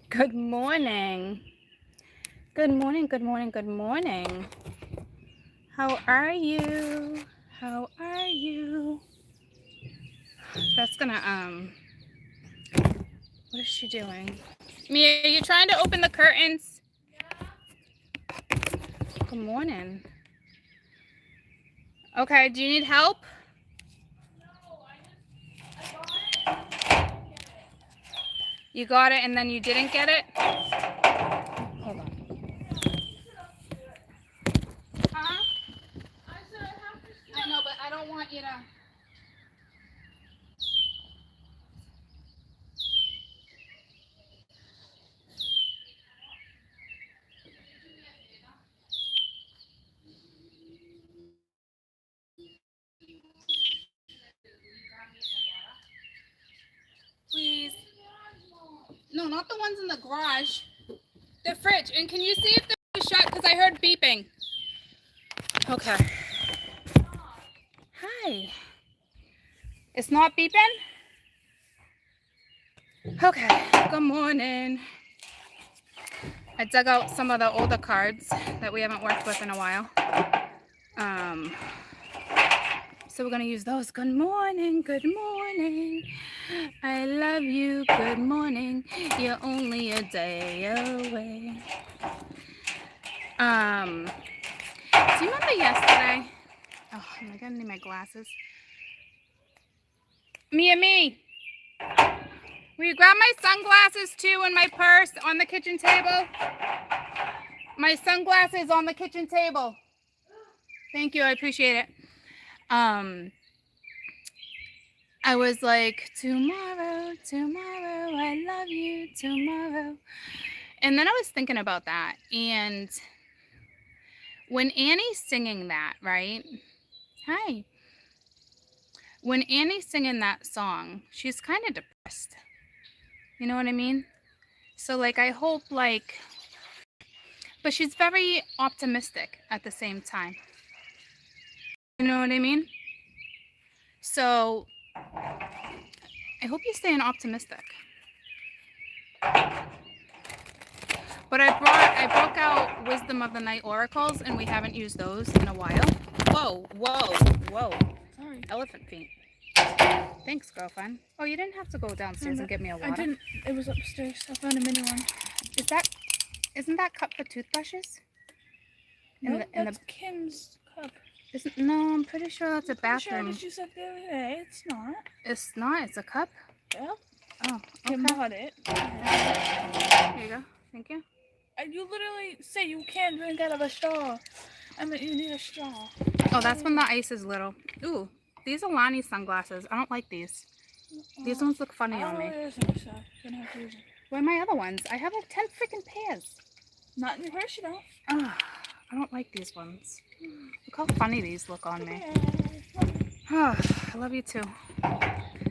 Good morning. Good morning, good morning, good morning. How are you? How are you? That's gonna, what is she doing? Mia, you trying to open the curtains? Good morning. Okay, do you need help? You got it and then you didn't get it? Hold on. Huh? I know, but I don't want you to. Please. No, not the ones in the garage. The fridge. And can you see if the fridge is shut? Because I heard beeping. Okay. Hi. It's not beeping? Okay. Good morning. I dug out some of the older cards that we haven't worked with in a while. So we're going to use those. Good morning. Good morning. I love you. Good morning. You're only a day away. Do you remember yesterday? Oh, am I gonna need my glasses? Me. Will you grab my sunglasses too in my purse on the kitchen table? My sunglasses on the kitchen table. Thank you, I appreciate it. I was like, tomorrow, tomorrow, I love you, tomorrow. And then I was thinking about that. And when Annie's singing that, right? Hi. When Annie's singing that song, she's kind of depressed. You know what I mean? So, like, I hope, like, but she's very optimistic at the same time. You know what I mean? So, I hope you're staying optimistic. But I broke out Wisdom of the Night Oracles, and we haven't used those in a while. Whoa. Sorry. Elephant feet. Thanks, girlfriend. Oh, you didn't have to go downstairs and get me a water. I didn't. It was upstairs. I found a mini one. Isn't that cup for toothbrushes? That's Kim's cup. No, I'm pretty sure that's a bathroom. Sure, you said the other day. It's not. It's not. It's a cup. Yeah. Oh, okay. Kim bought it. Here you go. Thank you. You literally say you can't drink out of a straw. I mean, you need a straw. Oh, that's when the ice is little. Ooh, these are Lonnie's sunglasses. I don't like these. These ones look funny on me. Where are my other ones? I have like 10 freaking pairs. Not in your purse, you don't. Oh, I don't like these ones. Look how funny these look on me. Oh, I love you too.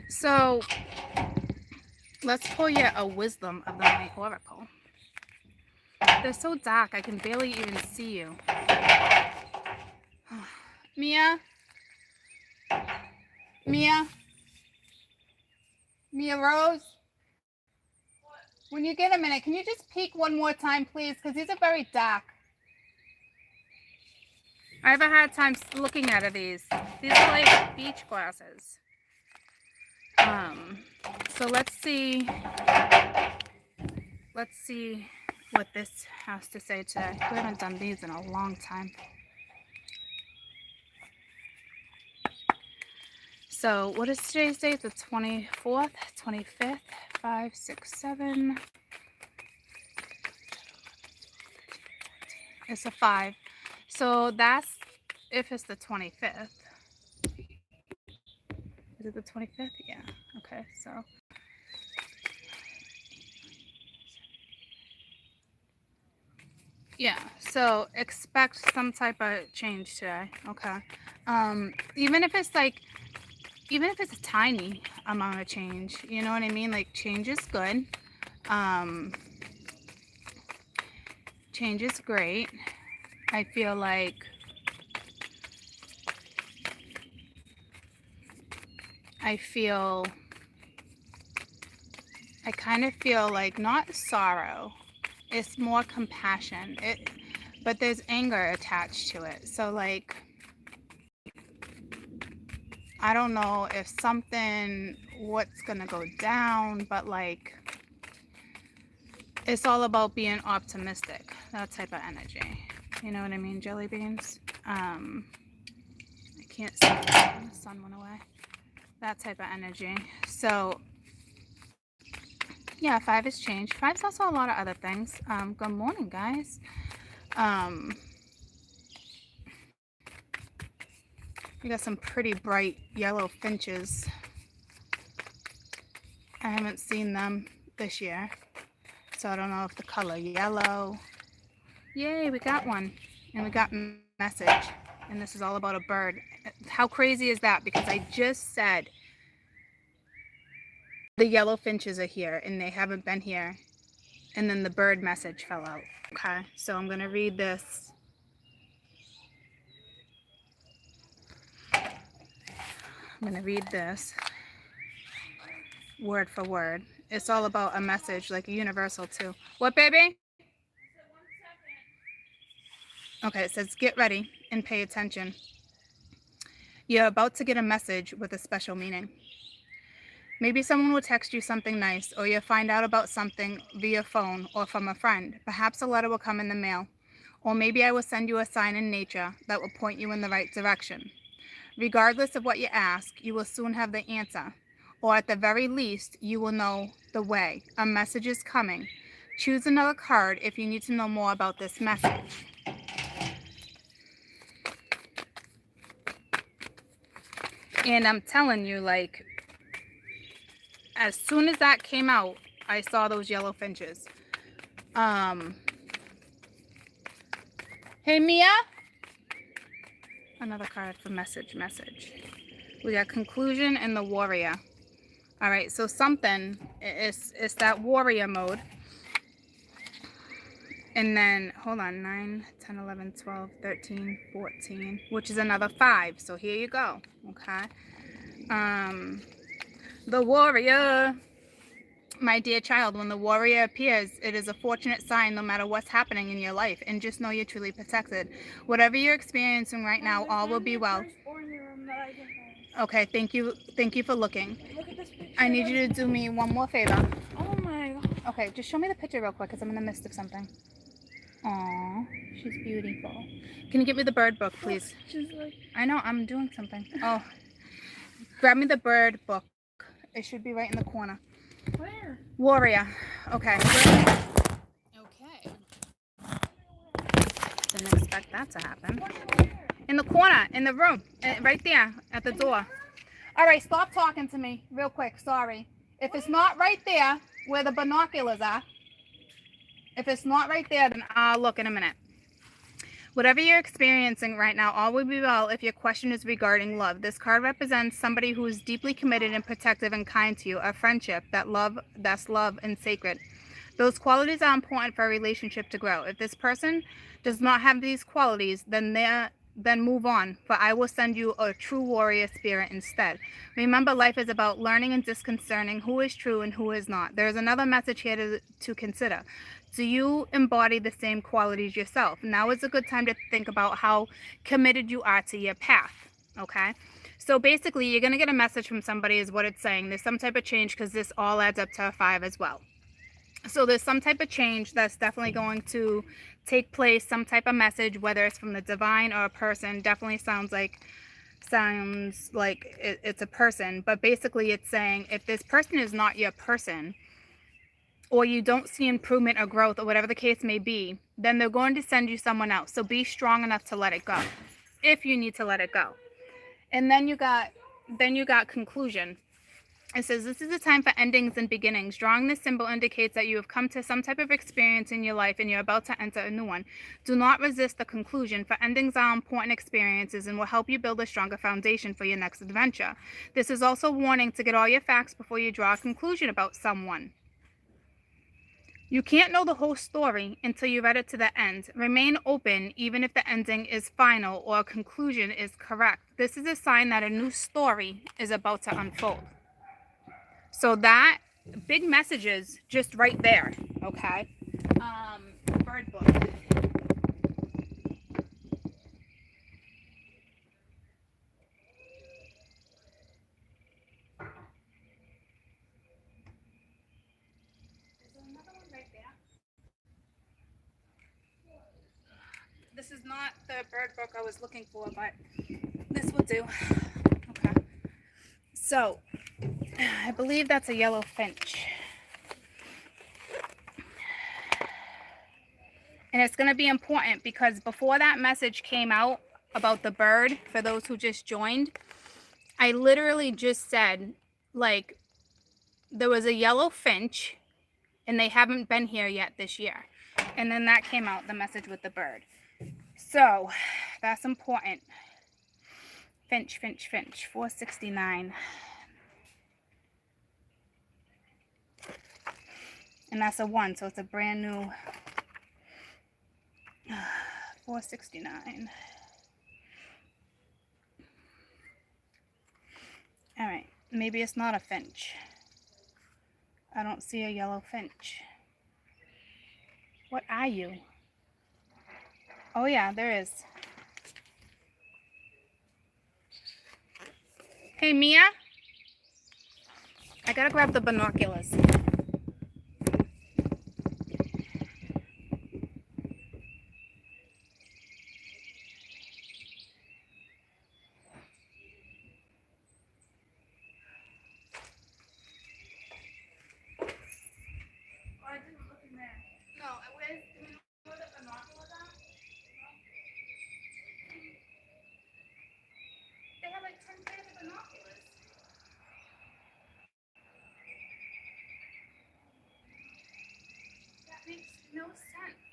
So, let's pull you a Wisdom of the Night Oracle. They're so dark, I can barely even see you. Mia? Mia Rose? When you get a minute, can you just peek one more time, please? Because these are very dark. I have a hard time looking out of these. These are like beach glasses. So let's see what this has to say today. We haven't done these in a long time. So what is today's date? The 24th, 25th, 5, 6, 7. It's a 5. So that's if it's the 25th. Is it the 25th? Yeah. Okay, so. Yeah, so expect some type of change today. Okay. Even if it's a tiny amount of change, you know what I mean? Like, change is good. Change is great. I feel like I kind of feel like not sorrow, it's more compassion. But there's anger attached to it. So like, I don't know if what's gonna go down, but like, it's all about being optimistic, that type of energy. You know what I mean, jelly beans? I can't see it. The sun went away. That type of energy. So yeah, 5 is change. 5's also a lot of other things. Good morning, guys. We got some pretty bright yellow finches. I haven't seen them this year, so I don't know if the color yellow. Yay, we got one. And we got message. And this is all about a bird. How crazy is that? Because I just said the yellow finches are here and they haven't been here. And then the bird message fell out. Okay, so I'm going to read this. I'm going to read this word for word. It's all about a message, like a universal too. What, baby? Okay, it says, get ready and pay attention. You're about to get a message with a special meaning. Maybe someone will text you something nice, or you'll find out about something via phone or from a friend. Perhaps a letter will come in the mail. Or maybe I will send you a sign in nature that will point you in the right direction. Regardless of what you ask, you will soon have the answer. Or at the very least, you will know the way. A message is coming. Choose another card if you need to know more about this message. And I'm telling you, like, as soon as that came out, I saw those yellow finches. Hey, Mia. Another card for message. We got conclusion and the warrior. All right, so something is that warrior mode. And then, hold on, 9, 10, 11, 12, 13, 14, which is another 5. So here you go, okay? The warrior. My dear child, when the warrior appears, it is a fortunate sign no matter what's happening in your life. And just know you're truly protected. Whatever you're experiencing right now, all will be well. Okay, thank you. Thank you for looking. Look at this picture. I need you to do me one more favor. Oh my god. Okay, just show me the picture real quick because I'm in the midst of something. Aw, she's beautiful. Can you get me the bird book, please? She's like... I know, I'm doing something. Oh, grab me the bird book. It should be right in the corner. Where? Warrior. Okay. Okay. Didn't expect that to happen. In the corner, in the room, right there at the door. All right, stop talking to me real quick. Sorry. If it's not right there where the binoculars are, if it's not right there, then I'll look in a minute. Whatever you're experiencing right now, all will be well if your question is regarding love. This card represents somebody who is deeply committed and protective and kind to you, a friendship, that's love and sacred. Those qualities are important for a relationship to grow. If this person does not have these qualities, then move on, for I will send you a true warrior spirit instead. Remember, life is about learning and disconcerting who is true and who is not. There is another message here to consider. Do you embody the same qualities yourself? Now is a good time to think about how committed you are to your path, okay? So basically, you're going to get a message from somebody is what it's saying. There's some type of change because this all adds up to a 5 as well. So there's some type of change that's definitely going to take place, some type of message, whether it's from the divine or a person. Definitely sounds like it's a person. But basically it's saying if this person is not your person, or you don't see improvement or growth or whatever the case may be, then they're going to send you someone else. So be strong enough to let it go if you need to let it go. And then you got conclusion. It says, this is a time for endings and beginnings. Drawing this symbol indicates that you have come to some type of experience in your life and you're about to enter a new one. Do not resist the conclusion, for endings are important experiences and will help you build a stronger foundation for your next adventure. This is also a warning to get all your facts before you draw a conclusion about someone. You can't know the whole story until you read it to the end. Remain open even if the ending is final or a conclusion is correct. This is a sign that a new story is about to unfold. So that big messages just right there, okay? Bird book. There's another one right there. This is not the bird book I was looking for, but this will do. Okay. So, I believe that's a yellow finch. And it's going to be important because before that message came out about the bird, for those who just joined, I literally just said, like, there was a yellow finch and they haven't been here yet this year. And then that came out, the message with the bird. So, that's important. Finch, finch, finch, 469. And that's a 1, so it's a brand new 469. All right, maybe it's not a finch. I don't see a yellow finch. What are you? Oh yeah, there is. Hey Mia, I gotta grab the binoculars. No, where's, do you know where the binoculars are? They have like 10 pairs of binoculars. That makes no sense.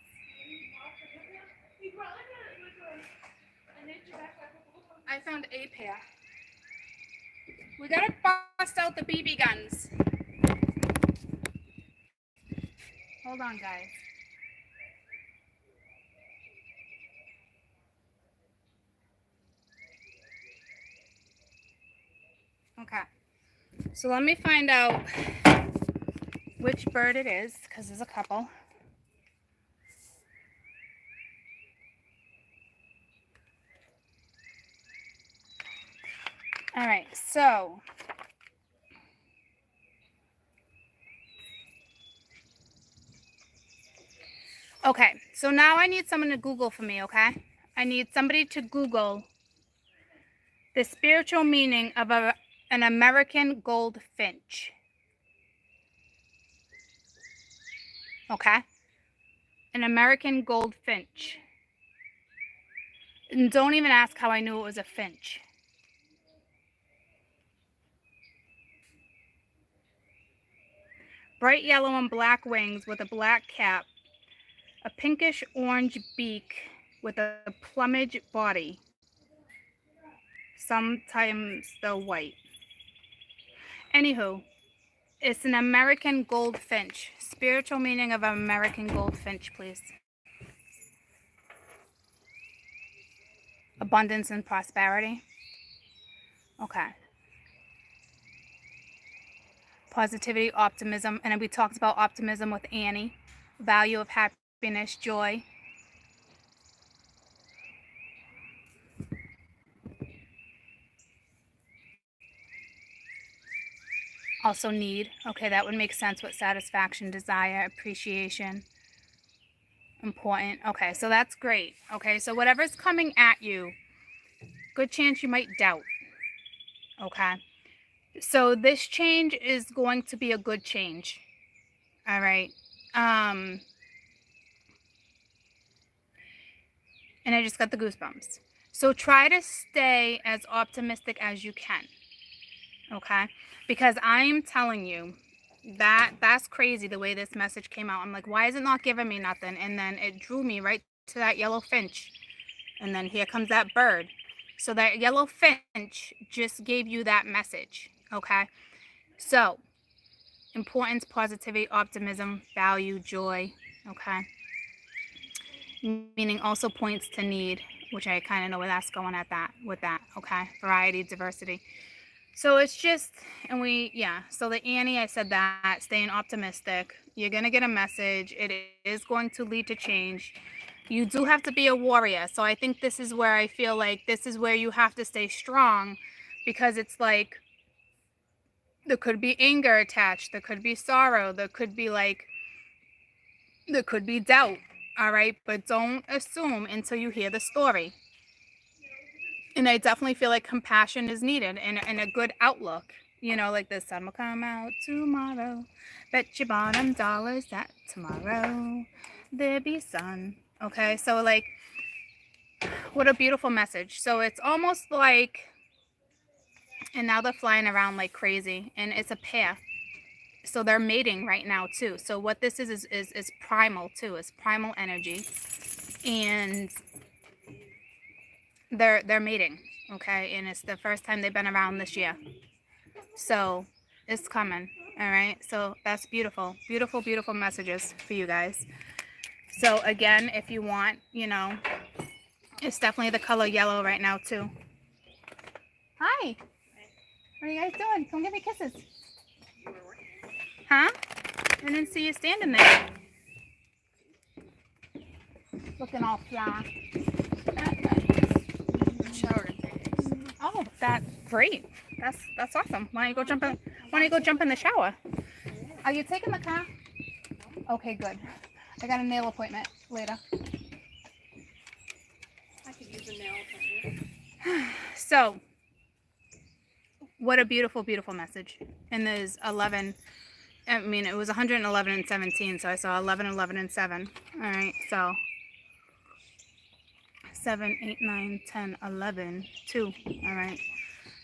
I found a pair. We gotta bust out the BB guns. Hold on, guys. Okay. So let me find out which bird it is, because there's a couple. All right, so okay, so now I need someone to Google for me, okay? I need somebody to Google the spiritual meaning of an American goldfinch. Okay? An American goldfinch. And don't even ask how I knew it was a finch. Bright yellow and black wings with a black cap, a pinkish orange beak with a plumage body, sometimes though white. Anywho, it's an American goldfinch. Spiritual meaning of an American goldfinch, please. Abundance and prosperity. Okay. Positivity, optimism, and then we talked about optimism with Annie. Value of happiness, joy. Also need. Okay, that would make sense with satisfaction, desire, appreciation. Important. Okay, so that's great. Okay, so whatever's coming at you, good chance you might doubt. Okay. So this change is going to be a good change. All right. And I just got the goosebumps. So try to stay as optimistic as you can. Okay? Because I'm telling you that's crazy the way this message came out. I'm like, why is it not giving me nothing? And then it drew me right to that yellow finch. And then here comes that bird. So that yellow finch just gave you that message. Okay? So, importance, positivity, optimism, value, joy. Okay? Meaning also points to need, which I kind of know where that's going at that with that. Okay? Variety, diversity. So it's just, and yeah. So the Annie, I said that, staying optimistic. You're going to get a message. It is going to lead to change. You do have to be a warrior. So I think this is where I feel like this is where you have to stay strong, because it's like there could be anger attached. There could be sorrow. There could be doubt. All right. But don't assume until you hear the story. And I definitely feel like compassion is needed, and a good outlook. Like the sun will come out tomorrow. Bet your bottom dollars that tomorrow there be sun. Okay, so like, what a beautiful message. So it's almost like, and now they're flying around like crazy, and it's a pair. So they're mating right now too. So what this is primal too. It's primal energy, and they're mating. Okay, and it's the first time they've been around this year. So it's coming. All right. So that's beautiful. Beautiful, beautiful messages for you guys. So again, if you want, it's definitely the color yellow right now too. Hi. What are you guys doing? Come give me kisses. Huh? I didn't see you standing there. Looking all fly. Shower. Oh, that's great. That's awesome. Why don't you go jump in? Why don't you go jump in the shower? Are you taking the car? Okay, good. I got a nail appointment later. I could use a nail appointment. So, what a beautiful, beautiful message. And there's 11. I mean, it was 111 and 17, so I saw 11, 11, and 7. All right, so 7, 8, 9, 10, 11, 2. All right.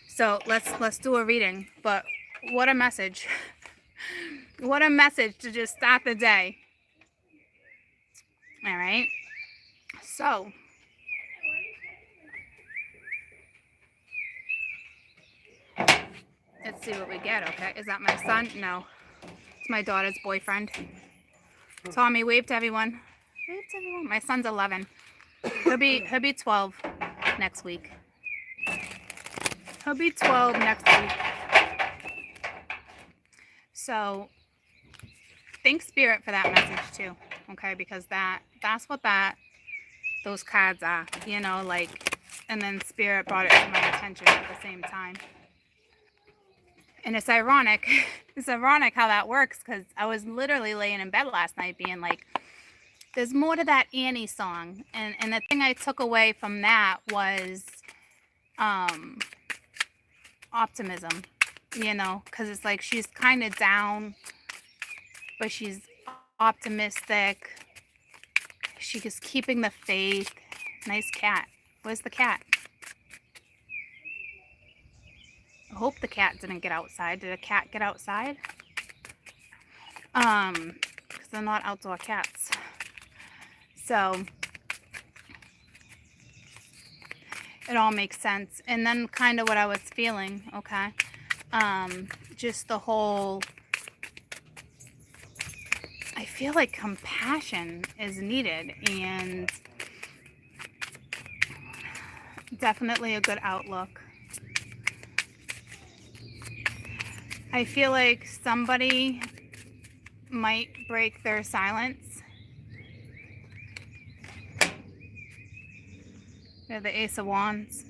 So let's do a reading. But what a message. What a message to just start the day. All right. So let's see what we get, okay? Is that my son? No. It's my daughter's boyfriend. Tommy, wave to everyone. Wave to everyone. My son's 11. He'll be 12 next week. He'll be 12 next week. So thank Spirit for that message too, okay? Because that's what those cards are, like, and then Spirit brought it to my attention at the same time. And it's ironic. It's ironic how that works, because I was literally laying in bed last night being like, there's more to that Annie song. And the thing I took away from that was optimism, because it's like she's kind of down, but she's optimistic. She's keeping the faith. Nice cat. Where's the cat? I hope the cat didn't get outside. Did a cat get outside? Because they're not outdoor cats. So it all makes sense. And then kind of what I was feeling, okay? Just the whole, I feel like compassion is needed, and definitely a good outlook. I feel like somebody might break their silence. They're the Ace of Wands.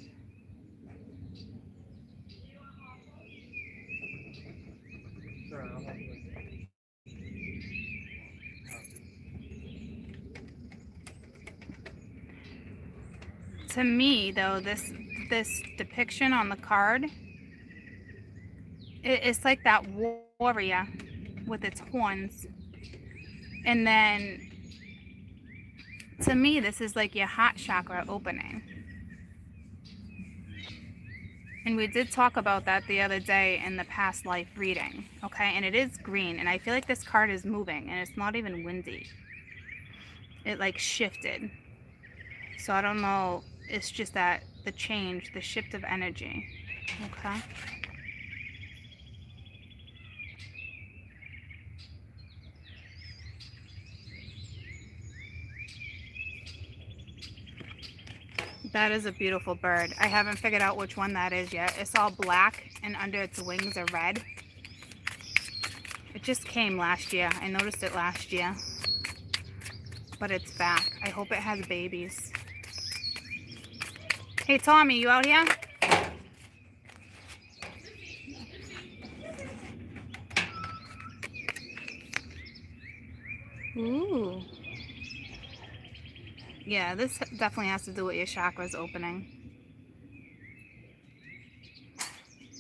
To me, though, this depiction on the card, it's like that warrior with its horns. And then, to me, this is like your heart chakra opening. And we did talk about that the other day in the past life reading, okay? And it is green, and I feel like this card is moving, and it's not even windy. It like shifted. So I don't know, it's just that the change, the shift of energy, okay? That is a beautiful bird. I haven't figured out which one that is yet. It's all black and under its wings are red. It just came last year. I noticed it last year. But it's back. I hope it has babies. Hey, Tommy, you out here? Ooh. Yeah, this definitely has to do with your chakras opening.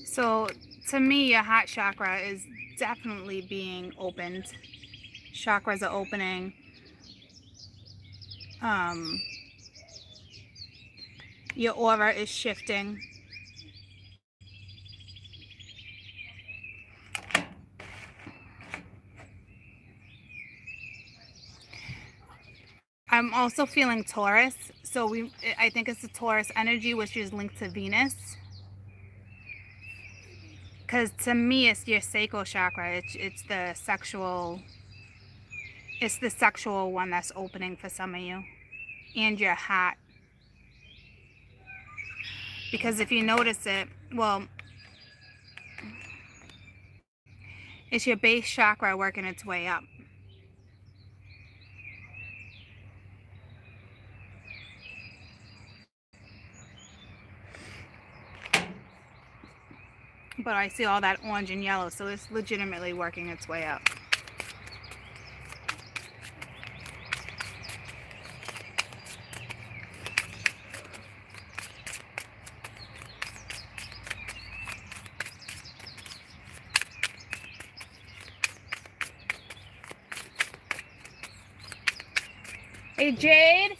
So, to me, your heart chakra is definitely being opened. Chakras are opening. Your aura is shifting. I'm also feeling Taurus. So I think it's the Taurus energy, which is linked to Venus. Because to me, it's your sacral chakra. It's the sexual. It's the sexual one that's opening for some of you, and your heart. Because if you notice it, well, it's your base chakra working its way up. But I see all that orange and yellow, so it's legitimately working its way up. Hey, Jade,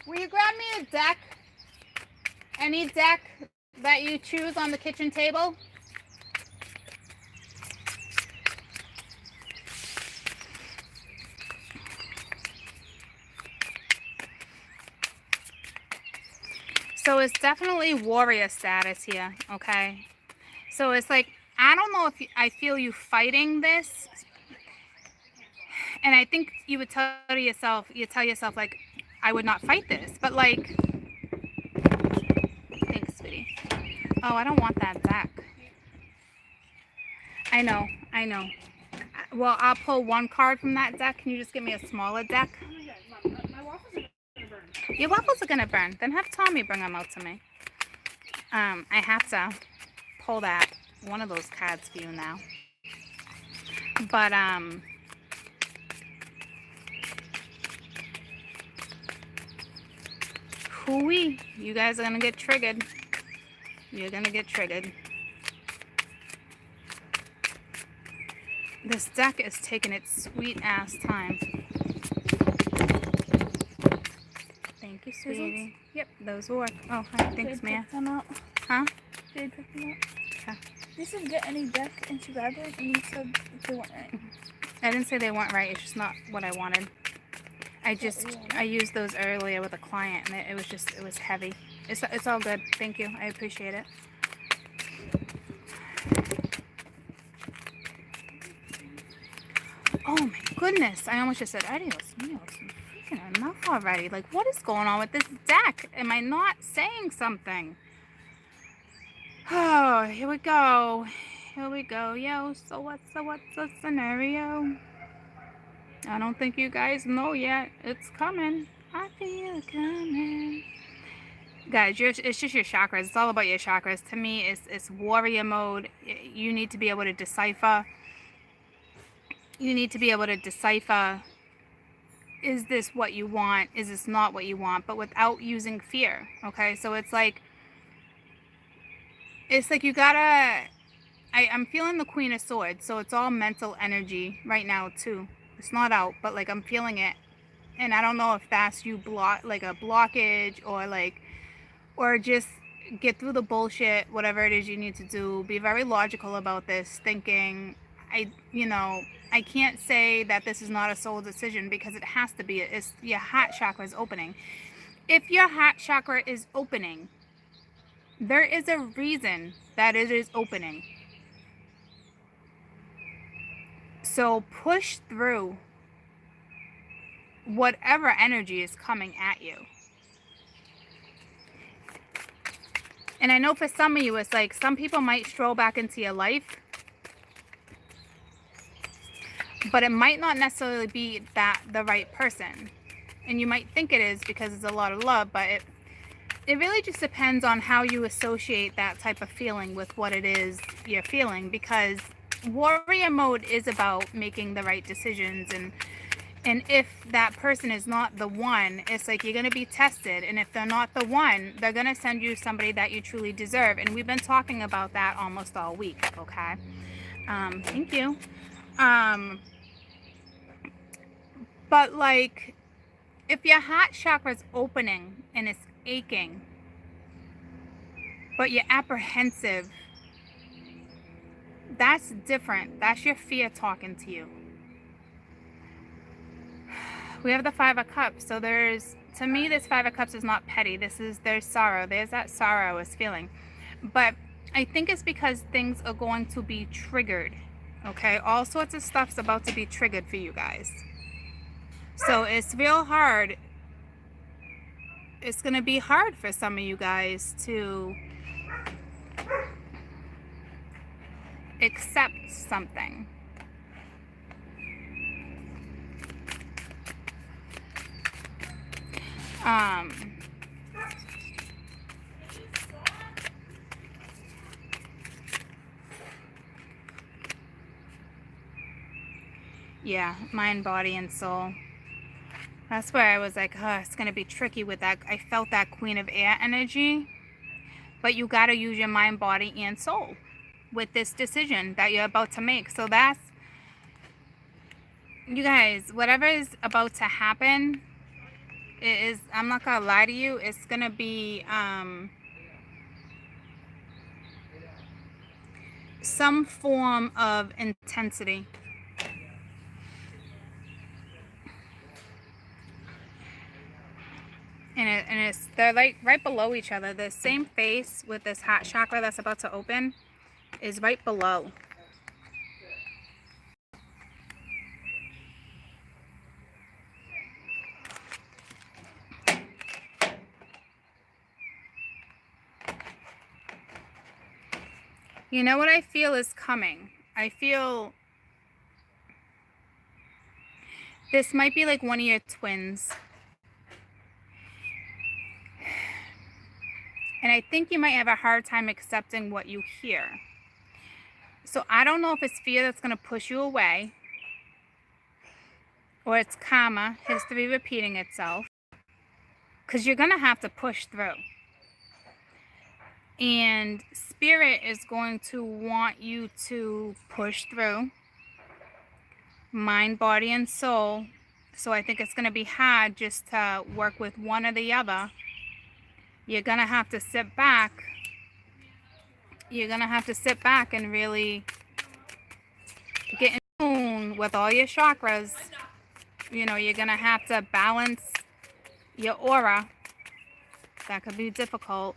will you grab me a deck? Any deck that you choose on the kitchen table? So it's definitely warrior status here, okay? So it's like, I don't know if I feel you fighting this. And I think you would tell yourself like, I would not fight this. But like, thanks, sweetie. Oh, I don't want that deck. I know. Well, I'll pull one card from that deck. Can you just give me a smaller deck? My waffles are gonna burn. Your waffles are gonna burn. Then have Tommy bring them out to me. I have to pull that one of those cards for you now. But hooey, you guys are gonna get triggered. You're gonna get triggered. This deck is taking its sweet ass time. Thank you, sweetie. Yep, those will work. Oh, hi, thanks, Mia. Huh? Jade picked them up. Okay. You said get any deck and she grabbed it, and you said they weren't right. I didn't say they weren't right. It's just not what I wanted. I used those earlier with a client, and it was heavy. It's all good. Thank you. I appreciate it. Oh my goodness. I almost just said, adios, míos. Freaking enough already. Like, what is going on with this deck? Am I not saying something? Oh, here we go. Here we go. Yo, so what's the scenario? I don't think you guys know yet. It's coming. I feel it coming. Guys, it's just your chakras. It's all about your chakras. To me, it's warrior mode. You need to be able to decipher. You need to be able to decipher, is this what you want? Is this not what you want? But without using fear, okay? So it's like you gotta, I'm feeling the Queen of Swords, so it's all mental energy right now too. It's not out, but like I'm feeling it. And I don't know if that's you like a blockage, or just get through the bullshit, whatever it is you need to do. Be very logical about this, thinking, I can't say that this is not a soul decision, because it has to be. It's your heart chakra is opening. If your heart chakra is opening, there is a reason that it is opening. So push through whatever energy is coming at you. And I know for some of you, it's like some people might stroll back into your life, but it might not necessarily be that the right person. And you might think it is because it's a lot of love, but it really just depends on how you associate that type of feeling with what it is you're feeling, because warrior mode is about making the right decisions, and if that person is not the one, it's like you're going to be tested, and if they're not the one, they're going to send you somebody that you truly deserve. And we've been talking about that almost all week. Okay. Thank you. But like, if your heart chakra is opening and it's aching, but you're apprehensive, that's different. That's your fear talking to you. We have the Five of Cups. So to me, this Five of Cups is not petty. There's sorrow. There's that sorrow I was feeling. But I think it's because things are going to be triggered. Okay? All sorts of stuff's about to be triggered for you guys. So it's real hard. It's going to be hard for some of you guys to accept something. Yeah, mind, body, and soul. That's where I was like, oh, it's going to be tricky with that. I felt that Queen of Air energy. But you got to use your mind, body, and soul with this decision that you're about to make. So that's, you guys, whatever is about to happen, it is, I'm not going to lie to you, it's going to be some form of intensity. And it's, they're like right below each other. The same face with this heart chakra that's about to open is right below. You know what I feel is coming? I feel this might be like one of your twins. And I think you might have a hard time accepting what you hear. So I don't know if it's fear that's going to push you away, or it's karma, history repeating itself, because you're going to have to push through. And spirit is going to want you to push through, mind, body, and soul. So I think it's going to be hard just to work with one or the other. You're going to have to sit back. You're going to have to sit back and really get in tune with all your chakras. You know, you're going to have to balance your aura. That could be difficult.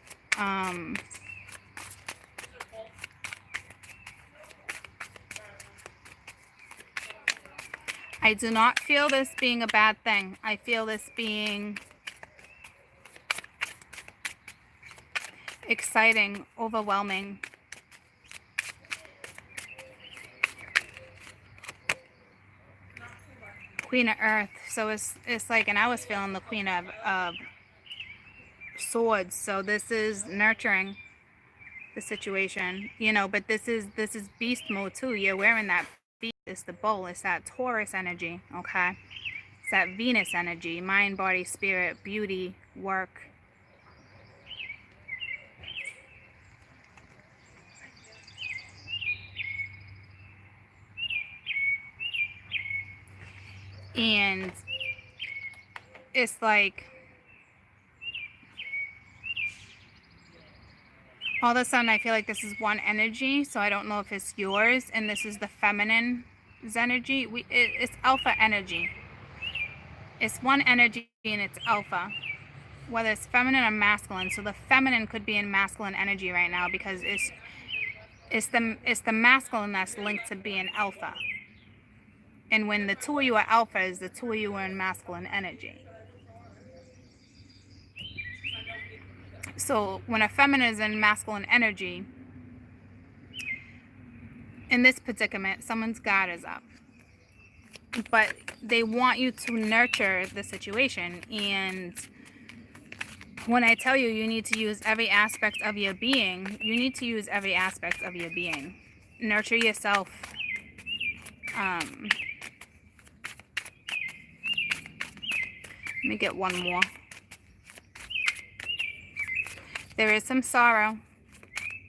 I do not feel this being a bad thing. I feel this being exciting, overwhelming. Queen of Earth. So it's like, and I was feeling the Queen of Swords. So this is nurturing the situation, you know, but this is beast mode too. You're wearing that beast. It's the bull. It's that Taurus energy, okay? It's that Venus energy, mind, body, spirit, beauty, work. And it's like all of a sudden I feel like this is one energy, so I don't know if it's yours, and this is the feminine's energy. It's alpha energy. It's one energy and it's alpha, whether it's feminine or masculine. So the feminine could be in masculine energy right now because it's the masculine that's linked to being alpha. And when the two of you are alphas, the two of you are in masculine energy. So when a feminine is in masculine energy, in this predicament, someone's guard is up. But they want you to nurture the situation. And when I tell you, you need to use every aspect of your being, you need to use every aspect of your being. Nurture yourself. Let me get one more. There is some sorrow.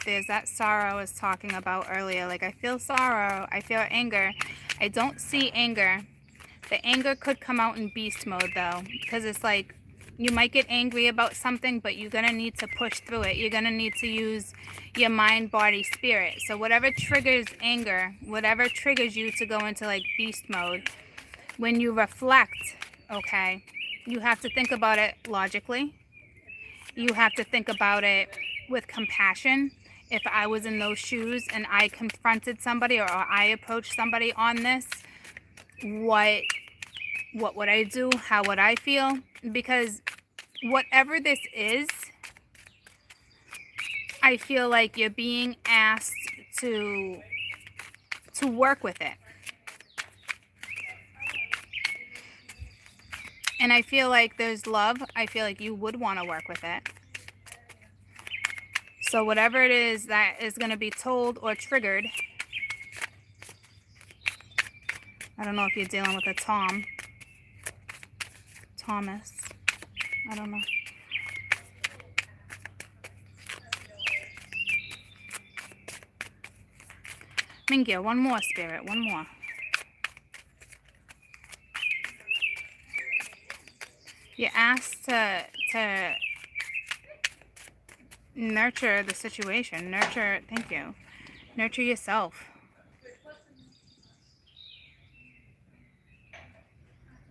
There's that sorrow I was talking about earlier. Like, I feel sorrow. I feel anger. I don't see anger. The anger could come out in beast mode, though. Because it's like, you might get angry about something, but you're going to need to push through it. You're going to need to use your mind, body, spirit. So whatever triggers anger, whatever triggers you to go into, like, beast mode, when you reflect, okay, you have to think about it logically. You have to think about it with compassion. If I was in those shoes and I confronted somebody or I approached somebody on this, what would I do? How would I feel? Because whatever this is, I feel like you're being asked to work with it. And I feel like there's love. I feel like you would want to work with it. So whatever it is that is going to be told or triggered, I don't know if you're dealing with a Thomas, I don't know. Mingya, one more, Spirit, one more. You're asked to nurture the situation. Thank you. Nurture yourself.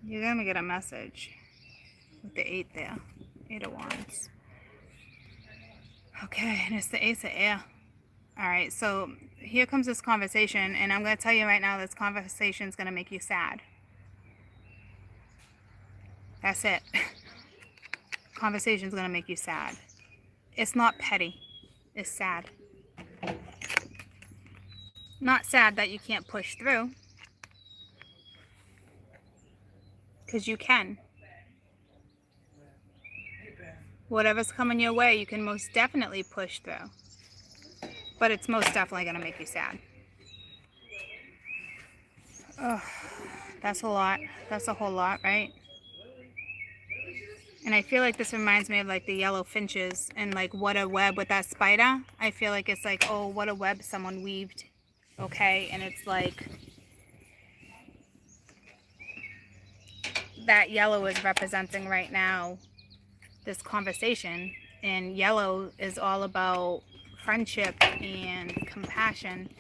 You're going to get a message with the 8 there. 8 of Wands. Okay, and it's the Ace of Air. All right, so here comes this conversation, and I'm going to tell you right now, this conversation is going to make you sad. That's it. Conversation is going to make you sad. It's not petty. It's sad. Not sad that you can't push through. Because you can. Whatever's coming your way, you can most definitely push through. But it's most definitely going to make you sad. Oh, that's a lot. That's a whole lot, right? And I feel like this reminds me of like the yellow finches and like what a web with that spider. I feel like it's like, oh, what a web someone weaved. Okay, and it's like that yellow is representing right now this conversation. And yellow is all about friendship and compassion.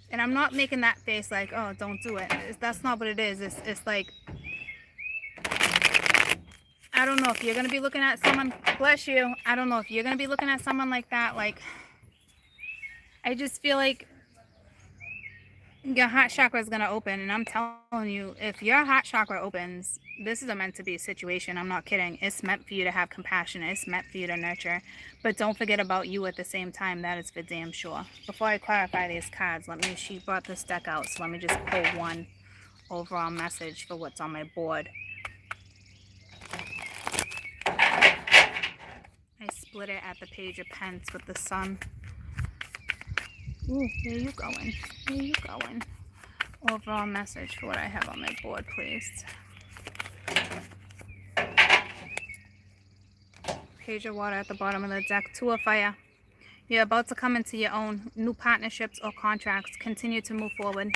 And I'm not making that face like, oh, don't do it. That's not what it is. It's like, I don't know if you're going to be looking at someone, bless you. I don't know if you're going to be looking at someone like that. Like, I just feel like your heart chakra is going to open. And I'm telling you, if your heart chakra opens, this is a meant to be situation. I'm not kidding. It's meant for you to have compassion. It's meant for you to nurture. But don't forget about you at the same time. That is for damn sure. Before I clarify these cards, she brought this deck out. So let me just pull one overall message for what's on my board. I split it at the Page of Pence with the Sun. Ooh, where you going? Where you going? Overall message for what I have on my board, please. Page of Water at the bottom of the deck. 2 of Fire. You're about to come into your own new partnerships or contracts. Continue to move forward.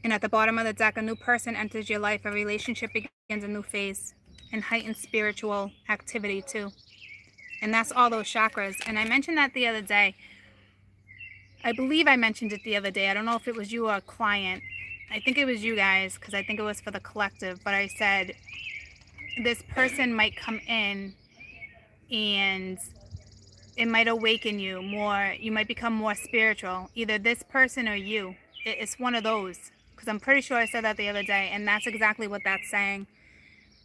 And at the bottom of the deck, a new person enters your life. A relationship begins a new phase. And heightened spiritual activity too. And that's all those chakras. And I mentioned that the other day. I believe I mentioned it the other day. I don't know if it was you or a client. I think it was you guys, because I think it was for the collective. But I said, this person might come in and it might awaken you more. You might become more spiritual. Either this person or you. it's one of those, because I'm pretty sure I said that the other day, and that's exactly what that's saying.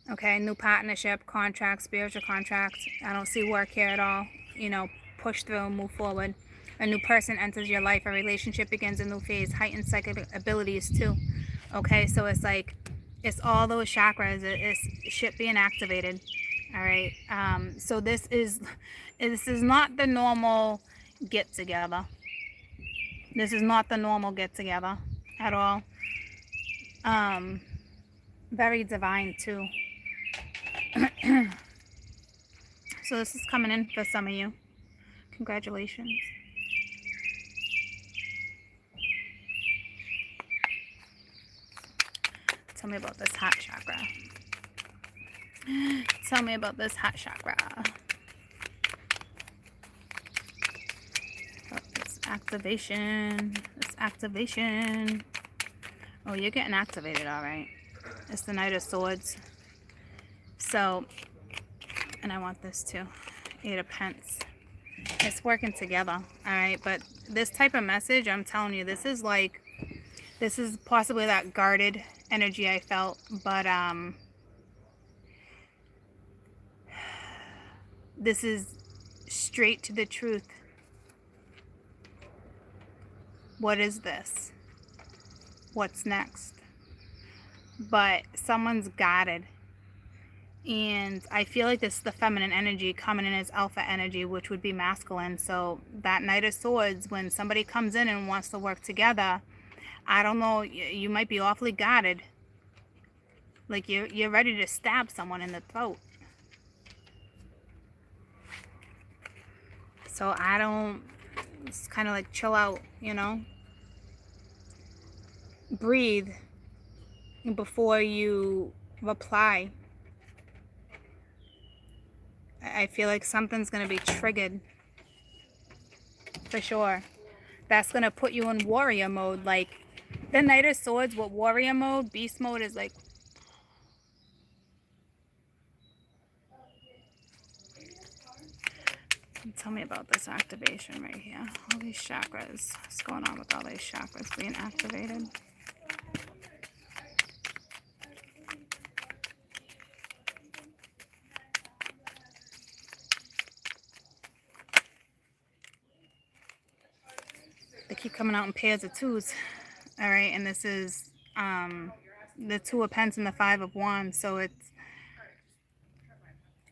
Okay, new partnership, contract, spiritual contract. I don't see work here at all. You know, push through, move forward. A new person enters your life. A relationship begins a new phase. Heightened psychic abilities too. Okay, so it's like, it's all those chakras. It's shit being activated. All right. So this is not the normal get together. This is not the normal get together at all. Very divine too. So this is coming in for some of you. Congratulations. Tell me about this heart chakra. Tell me about this heart chakra. Oh, this activation. This activation. Oh, you're getting activated, all right. It's the Knight of Swords. So, and I want this too. Eight of Pence. It's working together, all right. But this type of message, I'm telling you, this is possibly that guarded energy I felt, but this is straight to the truth. What is this? What's next? But someone's guarded. And I feel like this is the feminine energy coming in as alpha energy, which would be masculine. So that Knight of Swords, when somebody comes in and wants to work together, I don't know, you might be awfully guarded. Like you're ready to stab someone in the throat. So it's kind of like chill out, you know? Breathe before you reply. I feel like something's going to be triggered. For sure. That's going to put you in warrior mode. Like, the Knight of Swords with warrior mode, beast mode is like... Tell me about this activation right here. All these chakras. What's going on with all these chakras being activated? They keep coming out in pairs of twos. All right, and this is the Two of Pence and the Five of Wands. So it's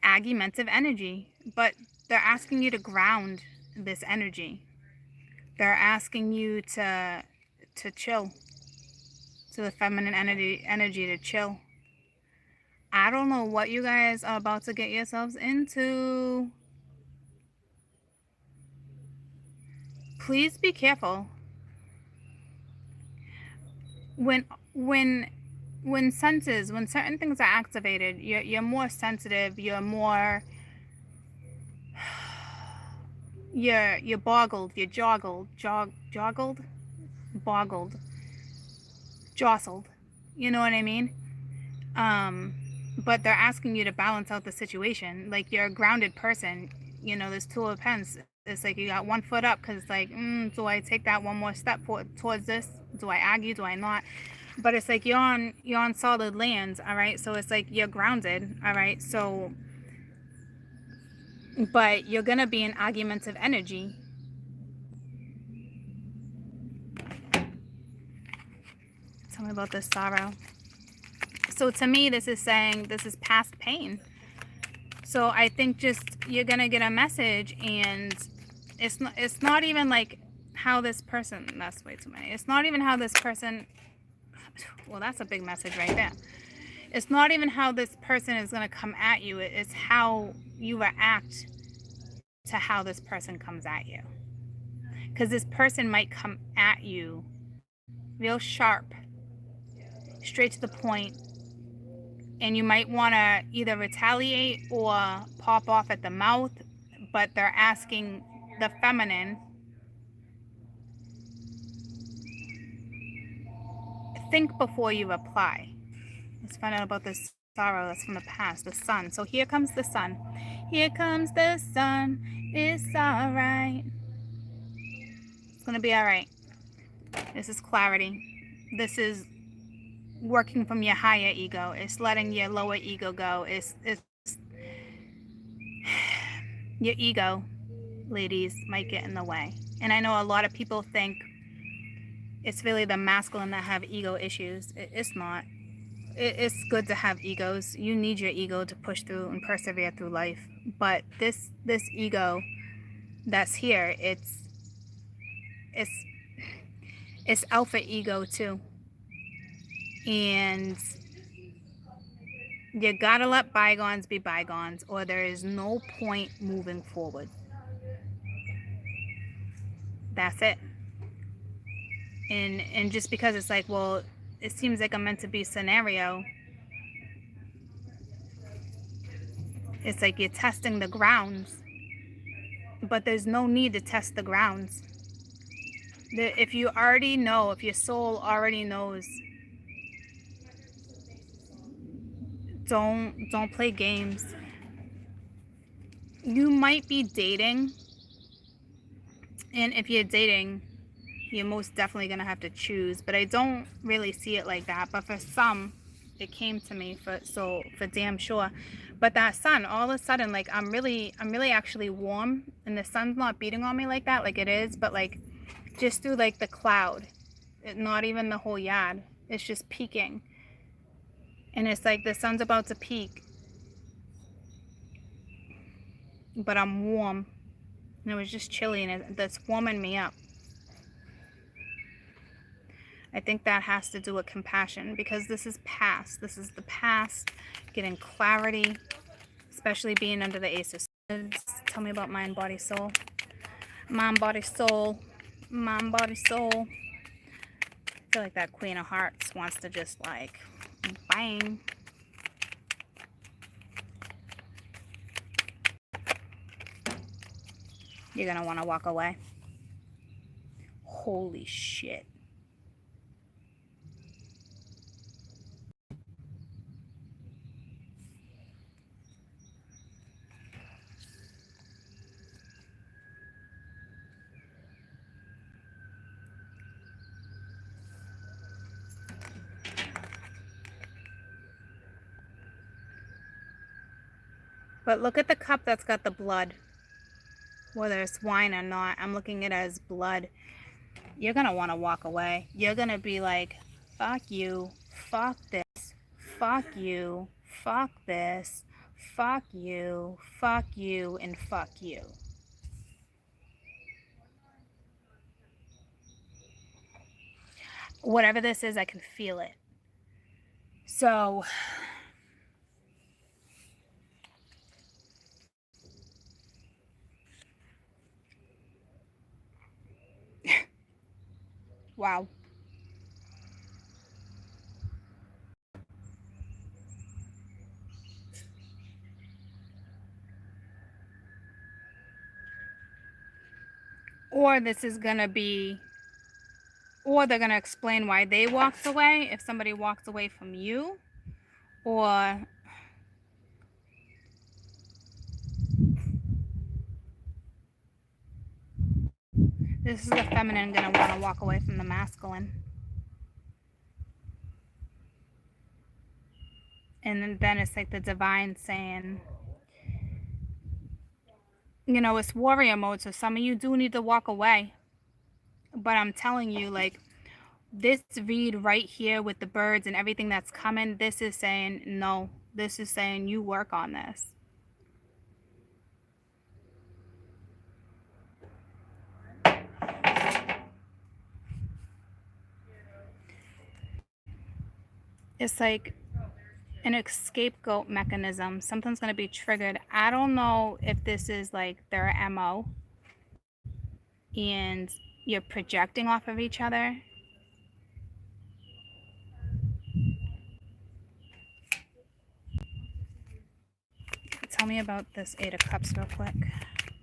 argumentative energy, but they're asking you to ground this energy. They're asking you to chill. To the feminine energy to chill. I don't know what you guys are about to get yourselves into. Please be careful. When certain things are activated, you're more sensitive, you're more you're boggled, you're jostled, you know what I mean? But they're asking you to balance out the situation. Like, you're a grounded person, you know. There's Two of Pence. It's like you got one foot up, because it's like, do I take that one more step towards this? Do I argue? Do I not? But it's like you're on solid lands, all right? So it's like you're grounded, all right? So, but you're going to be in argumentative energy. Tell me about this sorrow. So to me, this is saying this is past pain. So I think just you're going to get a message, and it's not even like how this person, that's way too many. It's not even how this person, well, that's a big message right there. It's not even how this person is going to come at you. It's how you react to how this person comes at you. Because this person might come at you real sharp, straight to the point, and you might want to either retaliate or pop off at the mouth, but they're asking the feminine, think before you reply. Let's find out about this sorrow that's from the past, the sun. So here comes the sun. Here comes the sun. It's all right. It's going to be all right. This is clarity. This is working from your higher ego. It's letting your lower ego go. It's your ego, ladies, might get in the way. And I know a lot of people think it's really the masculine that have ego issues. It's not. It's good to have egos. You need your ego to push through and persevere through life. But this ego that's here, it's alpha ego too. And you gotta let bygones be bygones, or there is no point moving forward. That's it. And just because it's like, well, it seems like a meant to be scenario, it's like you're testing the grounds, but there's no need to test the grounds. If you already know, if your soul already knows, don't play games. You might be dating, and if you're dating, you're most definitely gonna have to choose, but I don't really see it like that. But for some, it came to me for damn sure. But that sun, all of a sudden, like I'm really actually warm, and the sun's not beating on me like that, like it is, but like just through like the cloud, not even the whole yard, it's just peeking, and it's like the sun's about to peak, but I'm warm, and it was just chilly, and that's warming me up. I think that has to do with compassion, because this is past. This is the past, getting clarity, especially being under the Ace of Swords. Tell me about mind, body, soul. Mind, body, soul. Mind, body, soul. I feel like that Queen of Hearts wants to just like, bang. You're gonna want to walk away. Holy shit. But look at the cup that's got the blood. Whether it's wine or not, I'm looking at it as blood. You're going to want to walk away. You're going to be like, fuck you, fuck this, fuck you, fuck this, fuck you, and fuck you. Whatever this is, I can feel it. So wow. Or this is going to be, or they're going to explain why they walked away if somebody walked away from you, or this is the feminine going to want to walk away from the masculine. And then it's like the divine saying, you know, it's warrior mode, so some of you do need to walk away. But I'm telling you, like, this read right here with the birds and everything that's coming, this is saying no. This is saying you work on this. It's like an scapegoat mechanism. Something's going to be triggered. I don't know if this is like their MO and you're projecting off of each other. Tell me about this Eight of Cups real quick.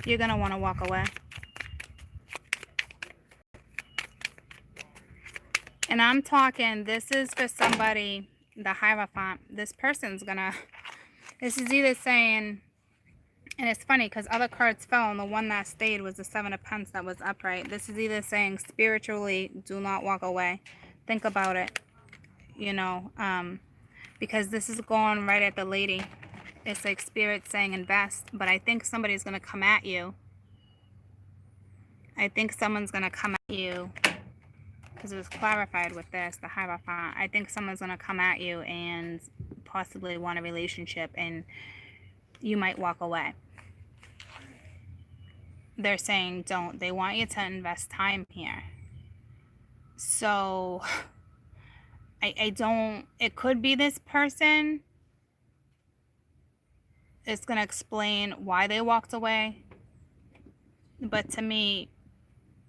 You're going to want to walk away. And I'm talking, this is for somebody, the Hierophant. This person's gonna, this is either saying, And it's funny because other cards fell, and the one that stayed was the Seven of Pentacles that was upright. This is either saying spiritually, do not walk away. Think about it, you know, because this is going right at the lady. It's like Spirit saying invest, but I think somebody's going to come at you. I think someone's going to come at you, because it was clarified with this, the Hierophant. I think someone's going to come at you and possibly want a relationship, and you might walk away. They're saying don't. They want you to invest time here. So I don't, it could be this person. It's going to explain why they walked away. But to me,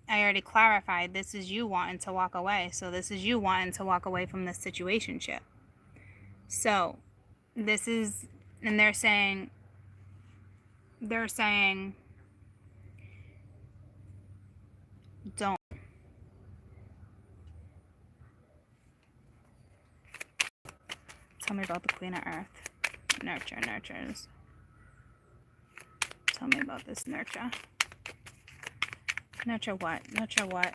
I already clarified, this is you wanting to walk away. So this is you wanting to walk away from this situationship. So this is, and they're saying, don't. Tell me about the Queen of Earth. Nurture, nurtures. Tell me about this nurture. Nurture what? Nurture what?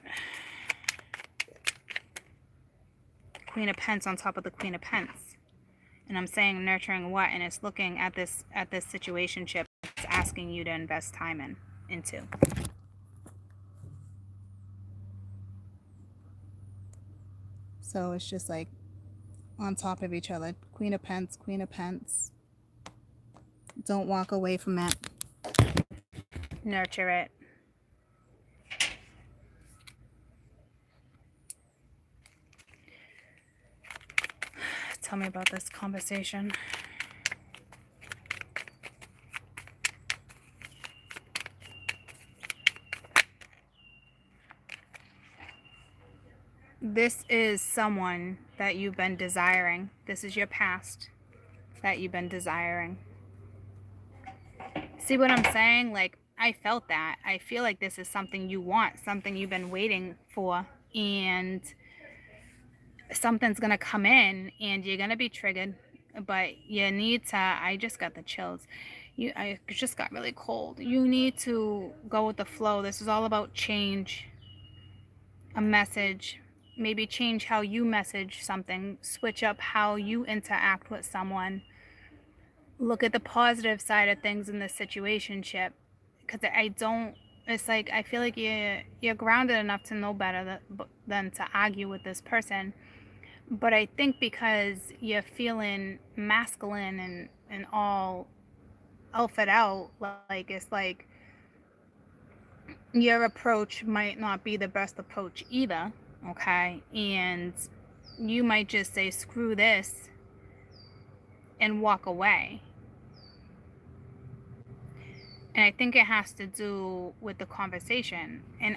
Queen of Pentacles on top of the Queen of Pentacles. And I'm saying nurturing what? And it's looking at this situationship. It's asking you to invest time into. So it's just like on top of each other. Queen of Pentacles, Queen of Pentacles. Don't walk away from it. Nurture it. Tell me about this conversation. This is someone that you've been desiring. This is your past that you've been desiring. See what I'm saying? Like, I felt that. I feel like this is something you want, something you've been waiting for, and something's going to come in and you're going to be triggered, but you need to, I just got the chills. I just got really cold. You need to go with the flow. This is all about change, a message. Maybe change how you message something, switch up how you interact with someone. Look at the positive side of things in this situationship, because it's like, I feel like you're grounded enough to know better than to argue with this person. But I think because you're feeling masculine and all alphaed out, like, it's like your approach might not be the best approach either, okay? And you might just say, screw this, and walk away. And I think it has to do with the conversation. And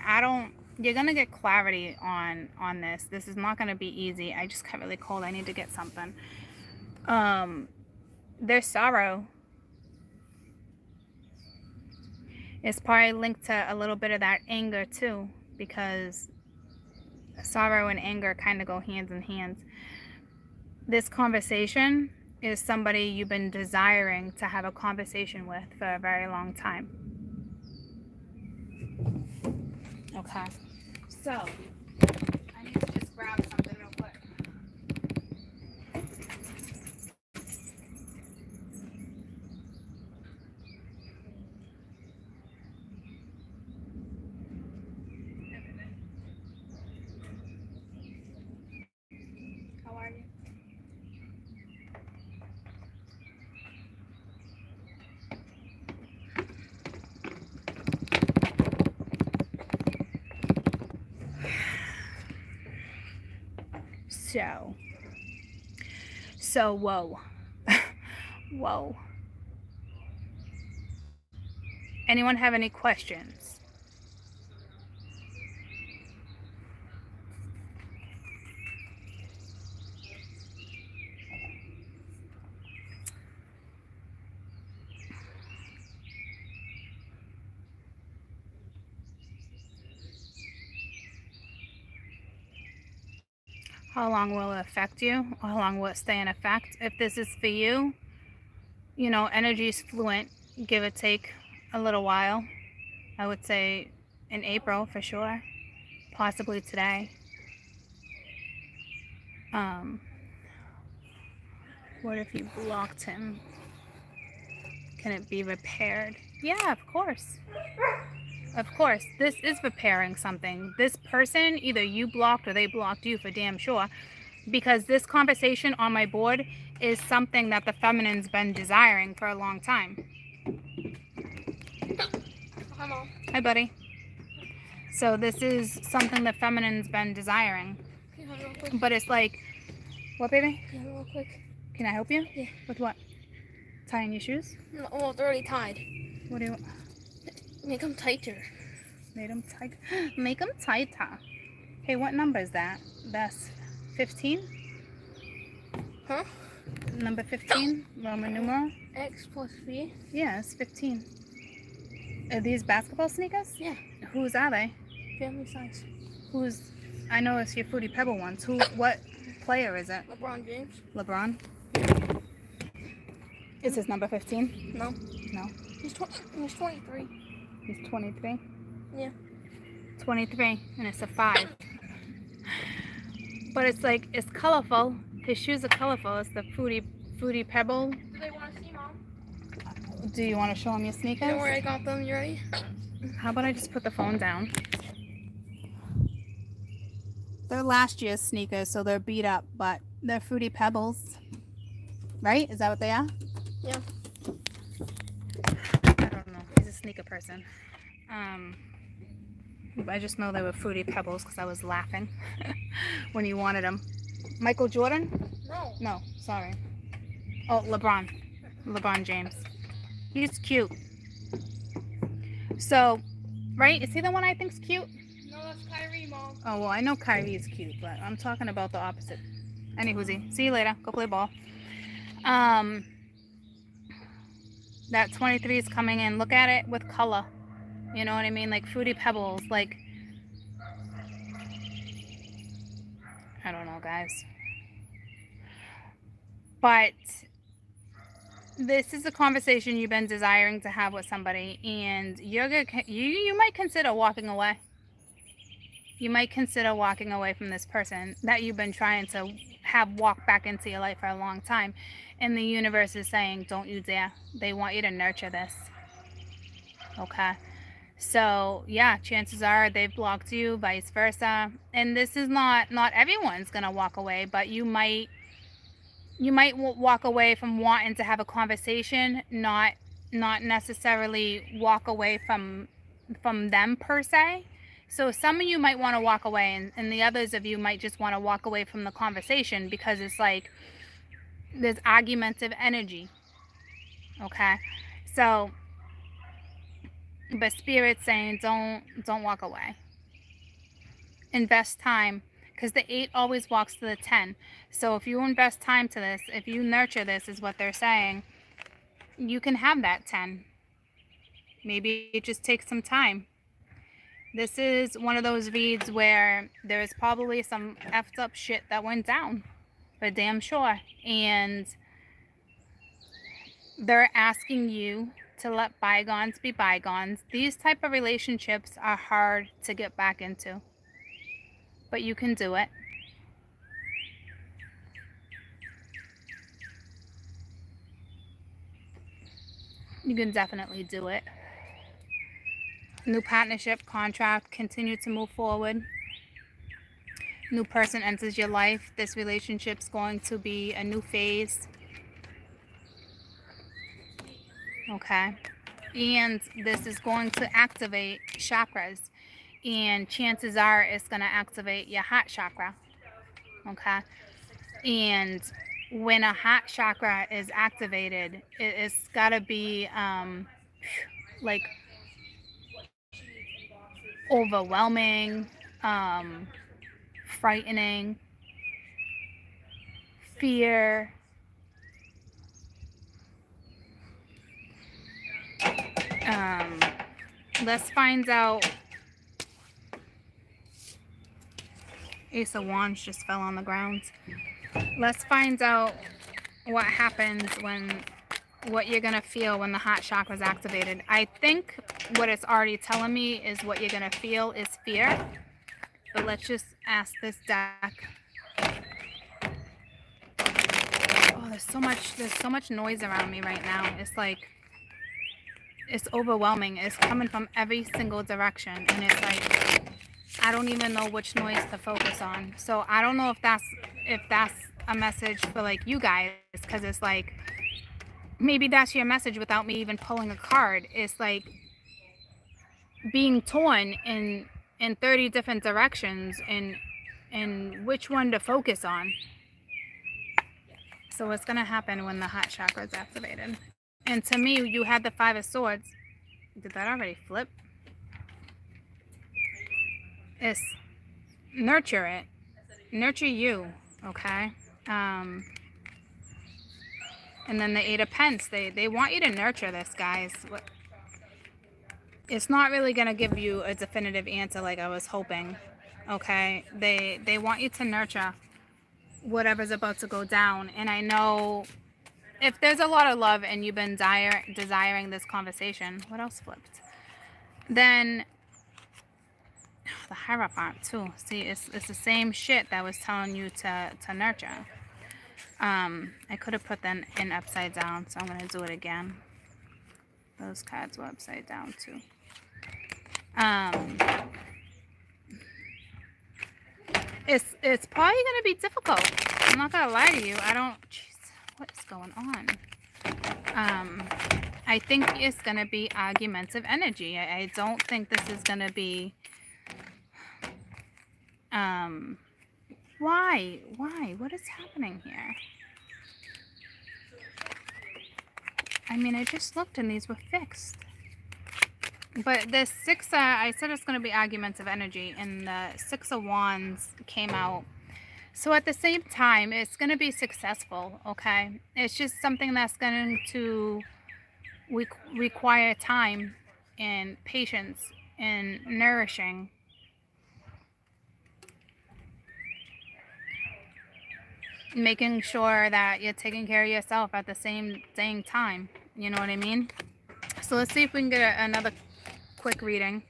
you're going to get clarity on this. This is not going to be easy. I just got really cold. I need to get something. There's sorrow. It's probably linked to a little bit of that anger too, because sorrow and anger kind of go hands in hand. This conversation is somebody you've been desiring to have a conversation with for a very long time. Okay. So, I need to just grab something real quick. How are you? So, whoa. Whoa. Anyone have any questions? How long will it affect you? How long will it stay in effect? If this is for you, you know, energy is fluent. give or take a little while. I would say in April for sure, possibly today. What if you blocked him? Can it be repaired? Yeah, of course. Of course, this is repairing something. This person, either you blocked or they blocked you for damn sure. Because this conversation on my board is something that the feminine's been desiring for a long time. Hi, Mom. Hi, buddy. So this is something the feminine's been desiring. Can you hold it real quick? But it's like, what, baby? Can you hold it real quick? Can I help you? Yeah. With what? Tying your shoes? No, well, it's already tied. What do you want? Make them tighter. Make them tight. Make them tighter. Hey, what number is that? That's 15? Huh? Number 15? Roman numeral? X plus V? Yeah, it's 15. Are these basketball sneakers? Yeah. Whose are they? Family size. Who's? I know it's your Fruity Pebble ones. Who? What player is it? LeBron James? LeBron? Is his number 15? No. No. He's 23. He's 23? Yeah. 23, and it's a 5. But it's like, it's colorful. His shoes are colorful. It's the Fruity Pebble. Do they want to see, Mom? Do you want to show him your sneakers? You know where I got them? You ready? How about I just put the phone down? They're last year's sneakers, so they're beat up, but they're Fruity Pebbles. Right? Is that what they are? Yeah. I don't know. He's a sneaker person. I just know they were Fruity Pebbles because I was laughing when he wanted them. Michael Jordan? No. No, sorry. Oh, LeBron. LeBron James. He's cute. So, right? Is he the one I think's cute? No, that's Kyrie, Mom. Oh, well, I know Kyrie's cute, but I'm talking about the opposite. Anywhoosy. See you later. Go play ball. That 23 is coming in. Look at it with color. You know what I mean? Like Fruity Pebbles. Like, I don't know, guys. But this is a conversation you've been desiring to have with somebody, and you might consider walking away. You might consider walking away from this person that you've been trying to have walk back into your life for a long time. And the universe is saying, don't you dare. They want you to nurture this. Okay. So yeah, chances are they've blocked you, vice versa. And this is not everyone's going to walk away, but you might walk away from wanting to have a conversation, not necessarily walk away from them per se. So some of you might want to walk away, and the others of you might just want to walk away from the conversation because it's like there's argumentative energy. Okay? So, but Spirit's saying don't walk away. Invest time, because the 8 always walks to the 10. So if you invest time to this, if you nurture this, is what they're saying, you can have that 10. Maybe it just takes some time. This is one of those reads where there's probably some effed up shit that went down, for damn sure. And they're asking you to let bygones be bygones. These type of relationships are hard to get back into, but you can do it. You can definitely do it. New partnership, contract, continue to move forward. New person enters your life. This relationship's going to be a new phase. Okay. And this is going to activate chakras. And chances are it's going to activate your heart chakra. Okay. And when a heart chakra is activated, it's got to be like overwhelming, frightening, fear. Let's find out. Ace of Wands just fell on the ground. Let's find out what happens when what you're going to feel when the heart chakra is activated. I think what it's already telling me is what you're going to feel is fear. But let's just ask this deck. Oh, there's so much noise around me right now. It's like, it's overwhelming. It's coming from every single direction. And it's like, I don't even know which noise to focus on. So I don't know if that's a message for like you guys, because it's like, maybe that's your message without me even pulling a card. It's like being torn in 30 different directions and which one to focus on. So what's gonna happen when the heart chakra is activated? And to me, you had the 5 of Swords. Did that already flip? It's nurture it. Nurture you, okay? And then the 8 of Pence. They want you to nurture this, guys. It's not really going to give you a definitive answer like I was hoping, okay? They want you to nurture whatever's about to go down. And I know if there's a lot of love and you've been desiring this conversation, what else flipped? Then the Hierophant too. See, it's the same shit that was telling you to nurture. I could have put them in upside down, so I'm going to do it again. Those cards were upside down too. It's probably going to be difficult. I'm not going to lie to you. Jeez, what is going on? I think it's going to be argumentative energy. I don't think this is going to be, why? What is happening here? I mean, I just looked and these were fixed. But the 6, I said it's going to be argumentative energy, and the 6 of Wands came out. So at the same time, it's going to be successful, okay? It's just something that's going to require time and patience and nourishing. Making sure that you're taking care of yourself at the same dang time. You know what I mean? So let's see if we can get another quick reading.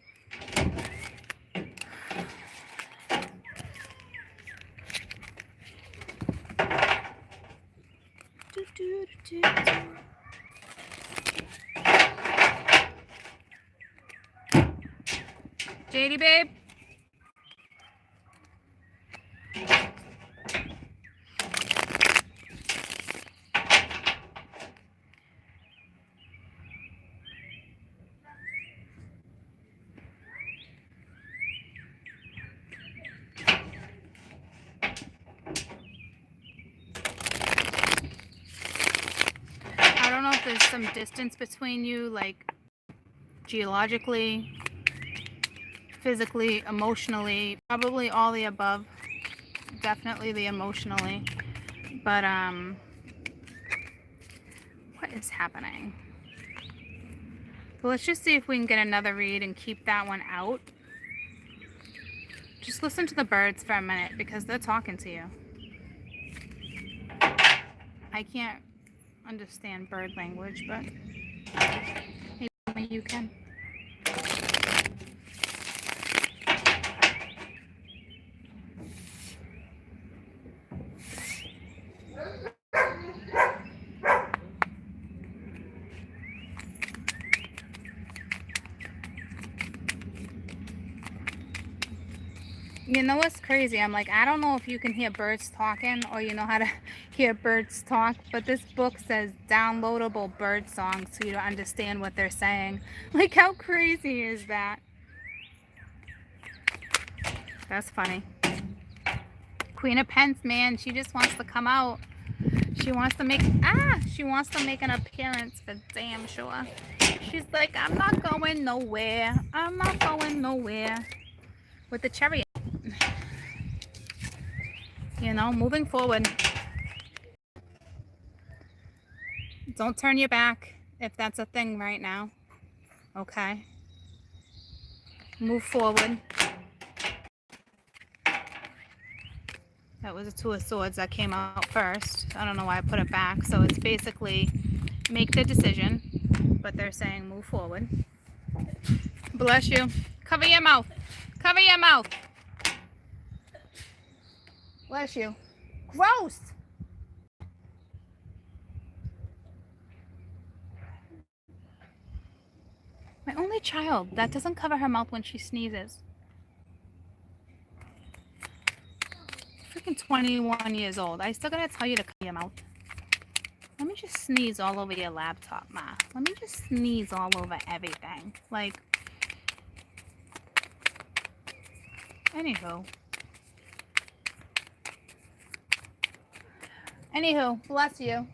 JD babe. There's some distance between you, like geologically, physically, emotionally, probably all the above. Definitely the emotionally. But what is happening? So let's just see if we can get another read and keep that one out. Just listen to the birds for a minute because they're talking to you. I can't understand bird language, but maybe you can. You know what's crazy? I'm like, I don't know if you can hear birds talking or you know how to hear birds talk, but this book says downloadable bird songs so you don't understand what they're saying. Like, how crazy is that? That's funny. Queen of Pence, man, she just wants to come out. She wants to make an appearance for damn sure. She's like, I'm not going nowhere. I'm not going nowhere. With the Chariot. You know, moving forward. Don't turn your back if that's a thing right now. Okay? Move forward. That was a 2 of Swords that came out first. I don't know why I put it back. So it's basically make the decision, but they're saying move forward. Bless you. Cover your mouth. Cover your mouth. Bless you. Gross. My only child that doesn't cover her mouth when she sneezes. Freaking 21 years old. I still gotta tell you to cover your mouth. Let me just sneeze all over your laptop, Ma. Let me just sneeze all over everything. Like, anywho. Bless you.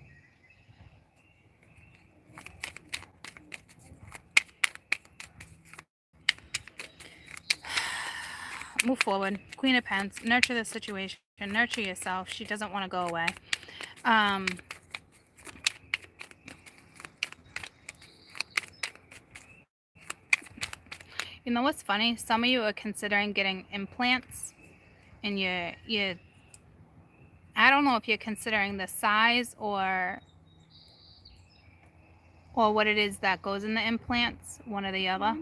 Move forward. Queen of Pence. Nurture the situation. Nurture yourself. She doesn't want to go away. You know what's funny? Some of you are considering getting implants, and you I don't know if you're considering the size or what it is that goes in the implants, one or the other. I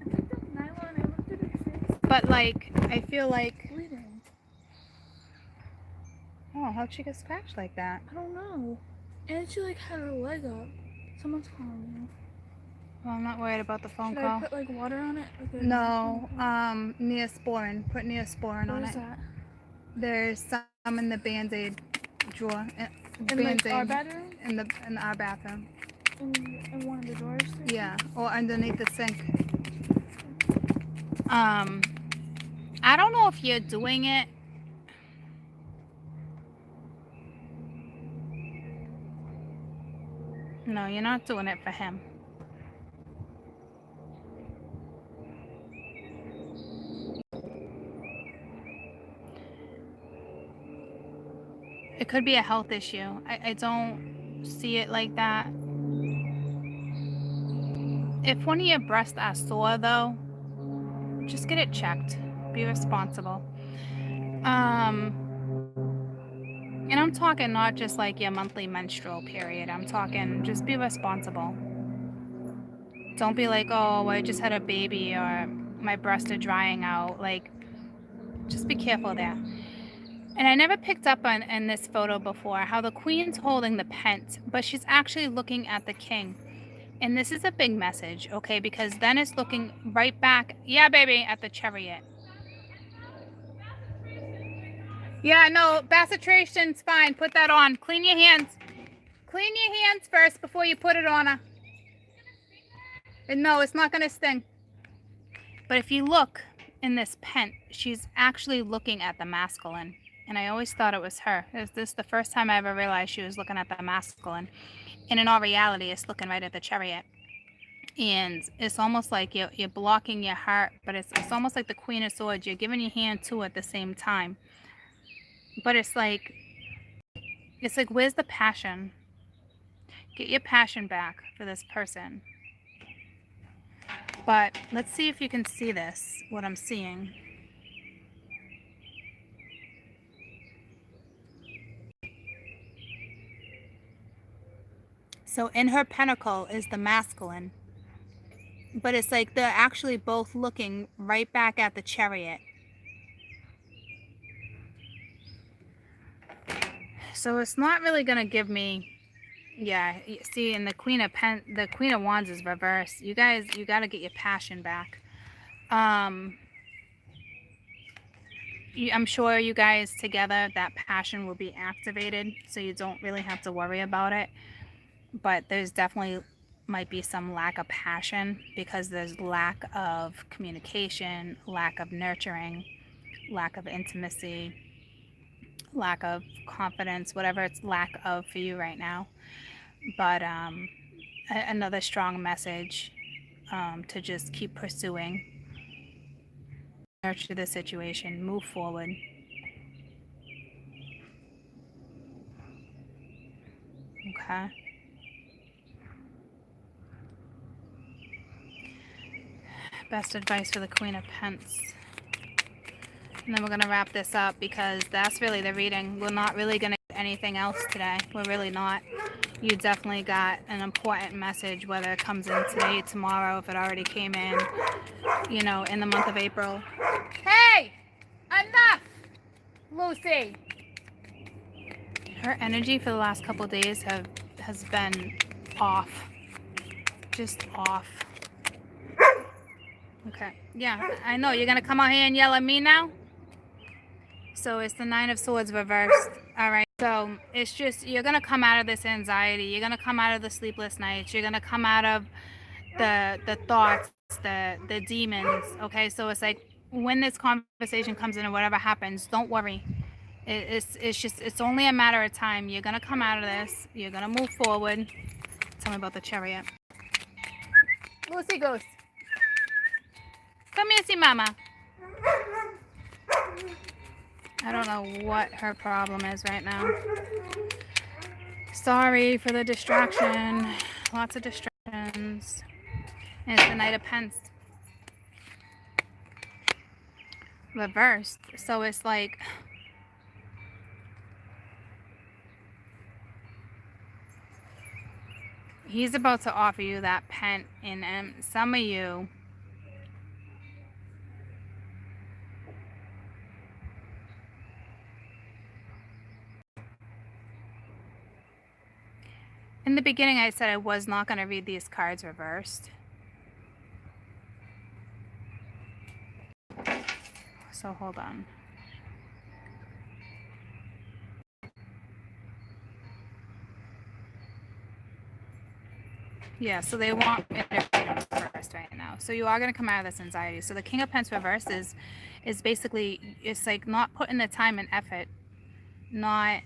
think that's nylon. I looked at her face. But like, I feel like, Bleeding. oh, how'd she get scratched like that? I don't know. And she like had her leg up. Someone's calling me. Well, I'm not worried about the phone Should call. I put like water on it? Like No, Neosporin. Put Neosporin on What is it. that? There's some in the Band-Aid drawer. In like our bedroom? In our bathroom. In one of the drawers? Too? Yeah, or underneath the sink. I don't know if you're doing it. No, you're not doing it for him. It could be a health issue. I don't see it like that. If one of your breasts are sore, though, just get it checked. Be responsible. And I'm talking not just like your monthly menstrual period. I'm talking just be responsible. Don't be like, oh, I just had a baby or my breasts are drying out. Like, just be careful there. And I never picked up on in this photo before how the queen's holding the pent, but she's actually looking at the king. And this is a big message, okay? Because then it's looking right back, yeah, baby, at the chariot. Yeah, no, bacitration's fine. Put that on. Clean your hands. Clean your hands first before you put it on her. And no, it's not going to sting. But if you look in this pent, she's actually looking at the masculine. And I always thought it was her. Is this the first time I ever realized she was looking at the masculine? And in all reality, it's looking right at the chariot. And it's almost like you're blocking your heart, but it's almost like the Queen of Swords. You're giving your hand to at the same time. But it's like, where's the passion? Get your passion back for this person. But let's see if you can see this, what I'm seeing. So in her pentacle is the masculine. But it's like they're actually both looking right back at the chariot. So it's not really going to give me, yeah, see, and the Queen of Wands is reversed. You guys, you got to get your passion back. I'm sure you guys together, that passion will be activated, so you don't really have to worry about it. But there's definitely might be some lack of passion because there's lack of communication, lack of nurturing, lack of intimacy, lack of confidence, whatever it's lack of for you right now. But another strong message to just keep pursuing, nurture the situation, move forward. Okay. Best advice for the Queen of Pence. And then we're going to wrap this up because that's really the reading. We're not really going to get anything else today. We're really not. You definitely got an important message, whether it comes in today, tomorrow, if it already came in, you know, in the month of April. Hey, enough, Lucy. Her energy for the last couple of days has been off, just off. Okay, yeah, I know you're gonna come out here and yell at me now. So it's the Nine of Swords reversed. All right. So it's just, you're going to come out of this anxiety. You're going to come out of the sleepless nights. You're going to come out of the thoughts, the demons. Okay. So it's like when this conversation comes in or whatever happens, don't worry. It's just, it's only a matter of time. You're going to come out of this. You're going to move forward. Tell me about the Chariot. Lucy goes. Come here, see mama. I don't know what her problem is right now. Sorry for the distraction. Lots of distractions. And it's the Knight of Pence. Reversed. So it's like, he's about to offer you that pen, and some of you, in the beginning I said I was not going to read these cards reversed. So hold on. Yeah, so they want me to read them reversed right now. So you are going to come out of this anxiety. So the King of Pence reversed is basically, it's like not putting the time and effort, not,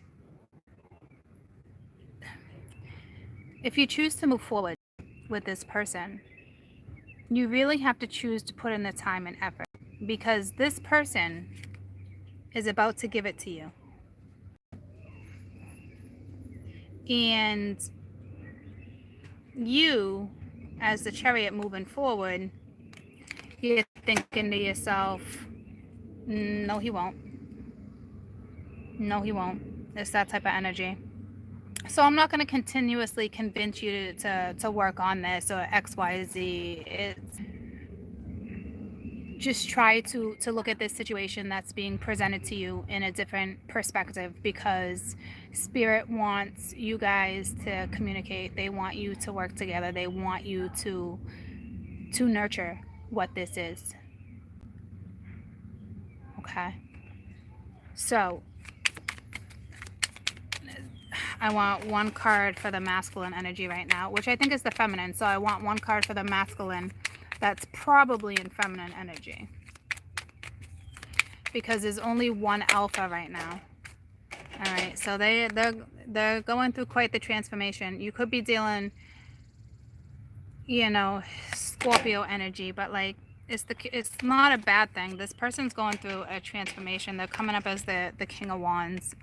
if you choose to move forward with this person, you really have to choose to put in the time and effort, because this person is about to give it to you. And you, as the Chariot moving forward, you're thinking to yourself, no, he won't. No, he won't. It's that type of energy. So I'm not going to continuously convince you to work on this or X, Y, Z. It's just try to look at this situation that's being presented to you in a different perspective, because Spirit wants you guys to communicate. They want you to work together. They want you to nurture what this is. Okay. So I want one card for the masculine energy right now, which I think is the feminine. So I want one card for the masculine that's probably in feminine energy, because there's only one alpha right now. All right, so they're going through quite the transformation. You could be dealing, you know, Scorpio energy, but like it's not a bad thing. This person's going through a transformation. They're coming up as the King of Wands.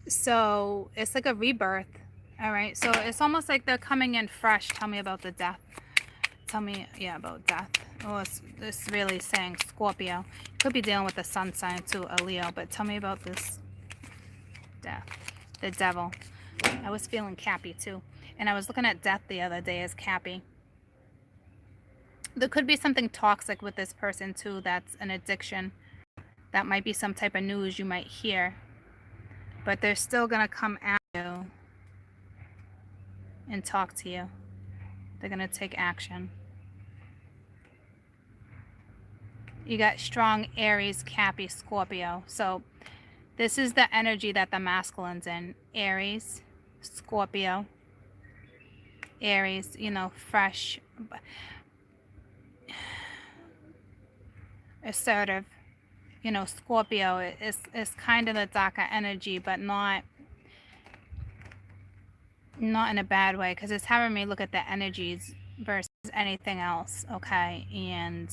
So it's like a rebirth. All right, so it's almost like they're coming in fresh. Tell me about the death. Tell me, yeah, about death. Oh, it's really saying Scorpio. You could be dealing with the sun sign too, a Leo, but tell me about this death. The Devil. I was feeling Cappy too. And I was looking at death the other day as Cappy. There could be something toxic with this person too. That's an addiction. That might be some type of news you might hear. But they're still going to come at you and talk to you. They're going to take action. You got strong Aries, Cappy, Scorpio. So this is the energy that the masculine's in. Aries, Scorpio. Aries, you know, fresh, assertive. You know, Scorpio is kind of the darker energy, but not in a bad way, because it's having me look at the energies versus anything else. Okay, and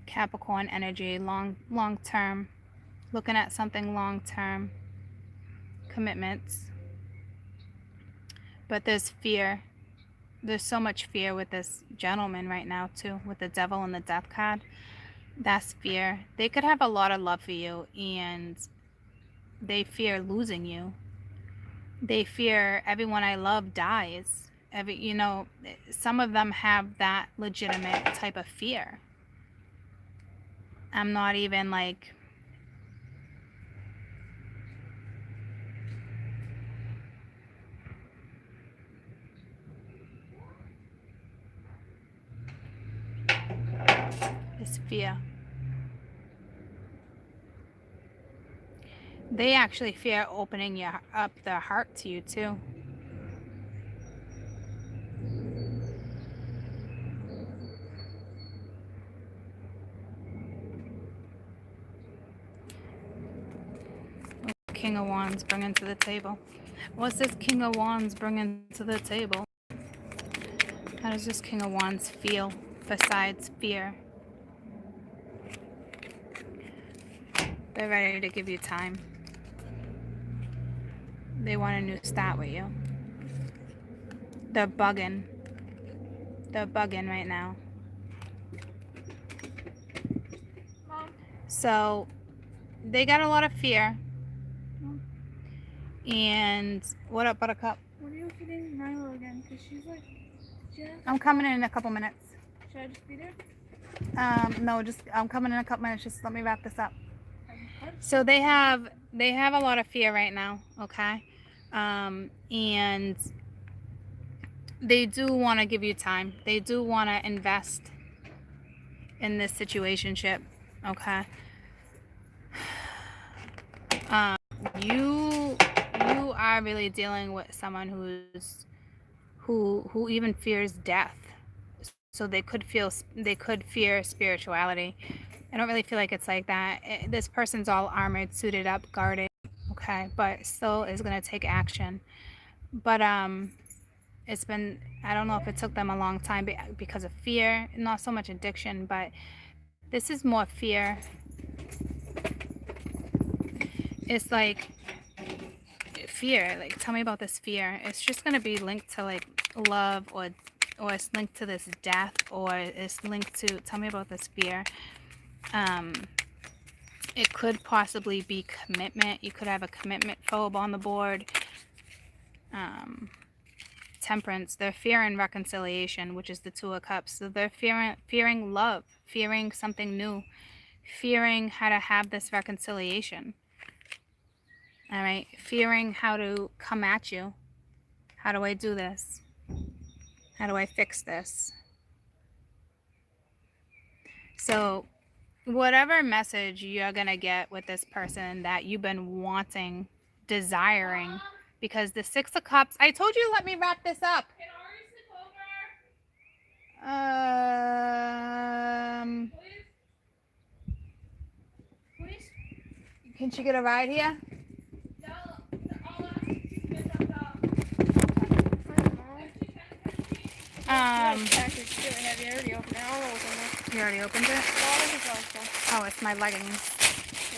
Capricorn energy, long term, looking at something long term, commitments. But there's fear. There's so much fear with this gentleman right now too, with the Devil and the Death card. That's fear. They could have a lot of love for you, and They fear losing you. They fear everyone I love dies. Some of them have that legitimate type of fear. I'm not even like, this fear. They actually fear opening up their heart to you too. King of Wands bringing to the table. What's this King of Wands bringing to the table? How does this King of Wands feel besides fear? They're ready to give you time. They want a new start with you. They're bugging. They're bugging right now. Mom. So they got a lot of fear. And what up, Buttercup? What are you feeding Milo again? Because she's like, I'm coming in a couple minutes. should I just feed her? No, I'm coming in a couple minutes. Just let me wrap this up. So they have a lot of fear right now, okay? And they do want to give you time. They do want to invest in this situationship, okay? You are really dealing with someone who even fears death. So they could fear spirituality. I don't really feel like it's like that. This person's all armored, suited up, guarded, okay, but still is going to take action. But it's been, I don't know if it took them a long time because of fear, not so much addiction, but this is more fear. It's like fear. Like, tell me about this fear. It's just going to be linked to like love, or it's linked to this death, or it's linked to, tell me about this fear. It could possibly be commitment. You could have a commitment phobe on the board. Temperance. They're fearing reconciliation, which is the Two of Cups. So they're fearing love, fearing something new, fearing how to have this reconciliation. All right, fearing how to come at you. How do I do this? How do I fix this? So whatever message you're going to get with this person that you've been wanting, desiring, because the Six of Cups, I told you to let me wrap this up. Can Ari sleep over? Please? Can she get a ride here? You already opened it? Oh, it's my leggings.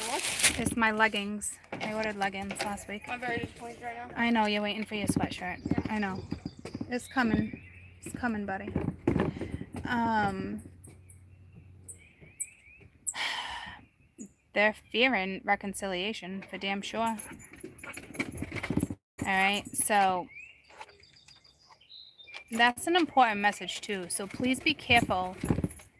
What? It's my leggings. I ordered leggings last week. I'm very disappointed right now. I know, you're waiting for your sweatshirt. I know. It's coming. It's coming, buddy. They're fearing reconciliation, for damn sure. Alright, so that's an important message too. So please be careful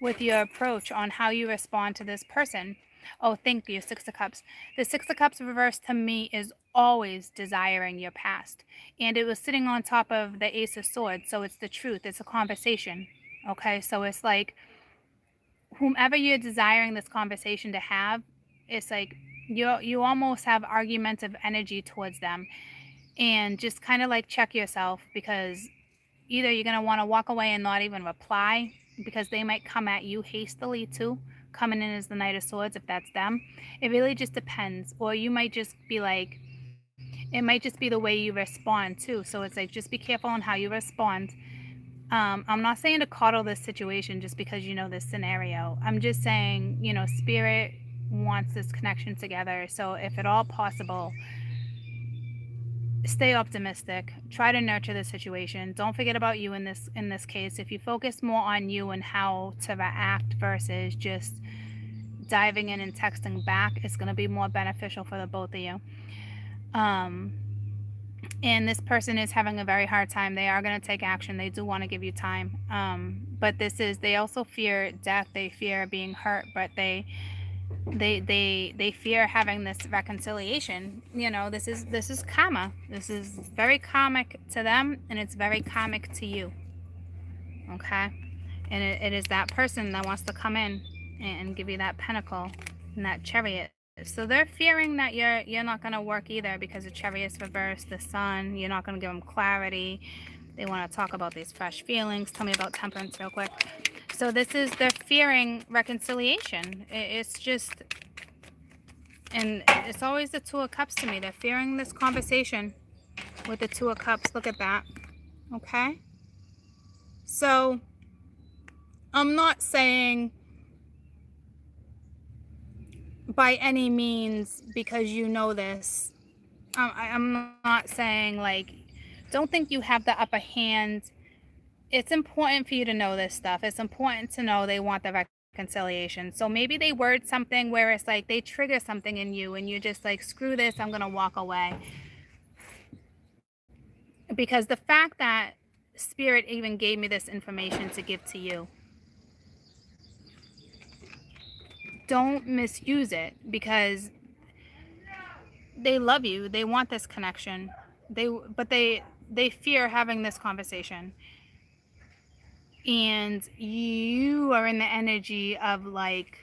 with your approach on how you respond to this person. Oh, thank you, Six of Cups. The Six of Cups reversed to me is always desiring your past. And it was sitting on top of the Ace of Swords, so it's the truth. It's a conversation, okay? So it's like, whomever you're desiring this conversation to have, it's like you almost have argumentative energy towards them. And just kind of like check yourself, because either you're going to want to walk away and not even reply, because they might come at you hastily too, coming in as the Knight of Swords if that's them. It really just depends. Or you might just be like, it might just be the way you respond too. So it's like, just be careful on how you respond. I'm not saying to coddle this situation just because you know this scenario. I'm just saying, you know, Spirit wants this connection together. So if at all possible, stay optimistic. Try to nurture the situation. Don't forget about you in this case. If you focus more on you and how to react versus just diving in and texting back is going to be more beneficial for the both of you. And this person is having a very hard time. They are going to take action. They do want to give you time. But they also fear death. They fear being hurt, but they fear having this reconciliation. You know, this is karma. This is very karmic to them, and it's very karmic to you. Okay? And it is that person that wants to come in and give you that pentacle and that chariot. So they're fearing that you're not going to work either, because the chariot's reversed, the sun, you're not going to give them clarity. They want to talk about these fresh feelings. Tell me about temperance real quick. So they're fearing reconciliation. It's just, and it's always the Two of Cups to me. They're fearing this conversation with the Two of Cups. Look at that. Okay? So I'm not saying by any means, because you know this, I'm not saying like, don't think you have the upper hand. It's important for you to know this stuff. It's important to know they want the reconciliation. So maybe they word something where it's like they trigger something in you and you're just like, screw this, I'm gonna walk away. Because the fact that Spirit even gave me this information to give to you, don't misuse it, because they love you. They want this connection. But they fear having this conversation. And you are in the energy of like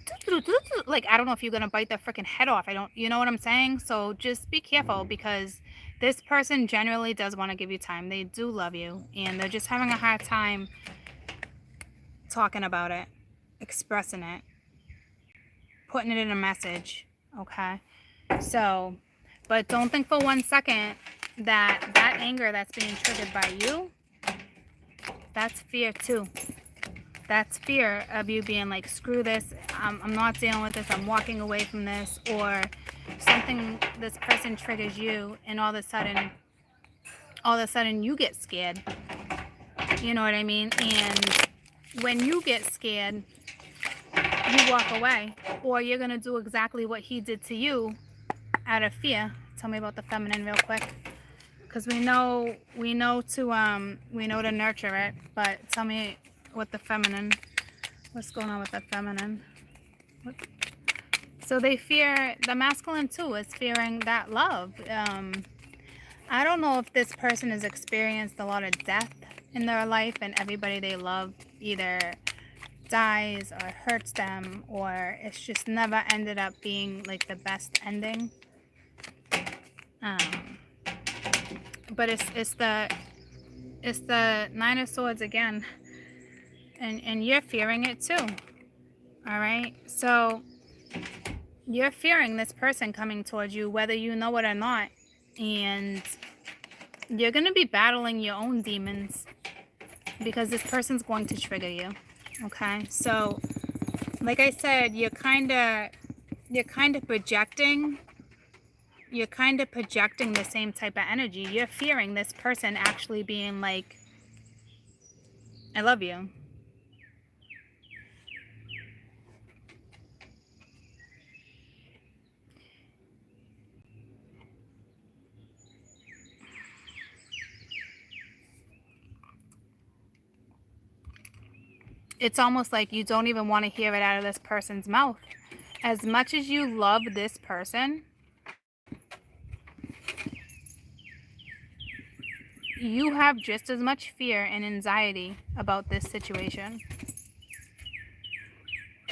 I don't know if you're gonna bite their freaking head off. You know what I'm saying? So just be careful, because this person generally does want to give you time. They do love you, and they're just having a hard time talking about it, expressing it, putting it in a message. Okay? So, but don't think for 1 second that anger that's being triggered by you, that's fear too. That's fear of you being like, screw this, I'm not dealing with this, I'm walking away from this. Or something, this person triggers you, and all of a sudden you get scared. You know what I mean? And when you get scared, you walk away, or you're going to do exactly what he did to you out of fear. Tell me about the feminine real quick, because we know to nurture it. But tell me what the feminine, what's going on with the feminine? So they fear, the masculine too is fearing that love. I don't know if this person has experienced a lot of death in their life, and everybody they love either dies or hurts them, or it's just never ended up being like the best ending. But it's the Nine of Swords again, and you're fearing it too. All right, so you're fearing this person coming towards you, whether you know it or not, and you're going to be battling your own demons, because this person's going to trigger you. Okay, so like I said, you're kind of projecting the same type of energy. You're fearing this person actually being like, I love you. It's almost like you don't even want to hear it out of this person's mouth. As much as you love this person, you have just as much fear and anxiety about this situation.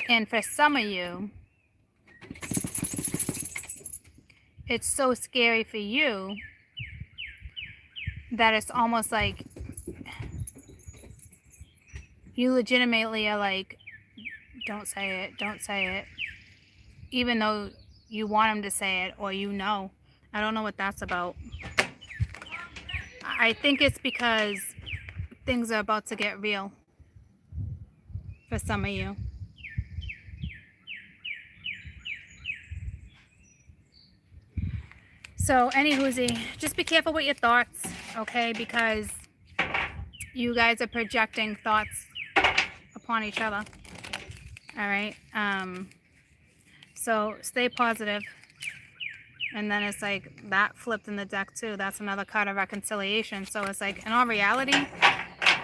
And for some of you, it's so scary for you that it's almost like you legitimately are like, don't say it, don't say it. Even though you want him to say it, or you know. I don't know what that's about. I think it's because things are about to get real for some of you. So, anywhoosie, just be careful with your thoughts, okay? Because you guys are projecting thoughts upon each other. All right. So stay positive. And then it's like that flipped in the deck too. That's another card of reconciliation. So it's like in all reality,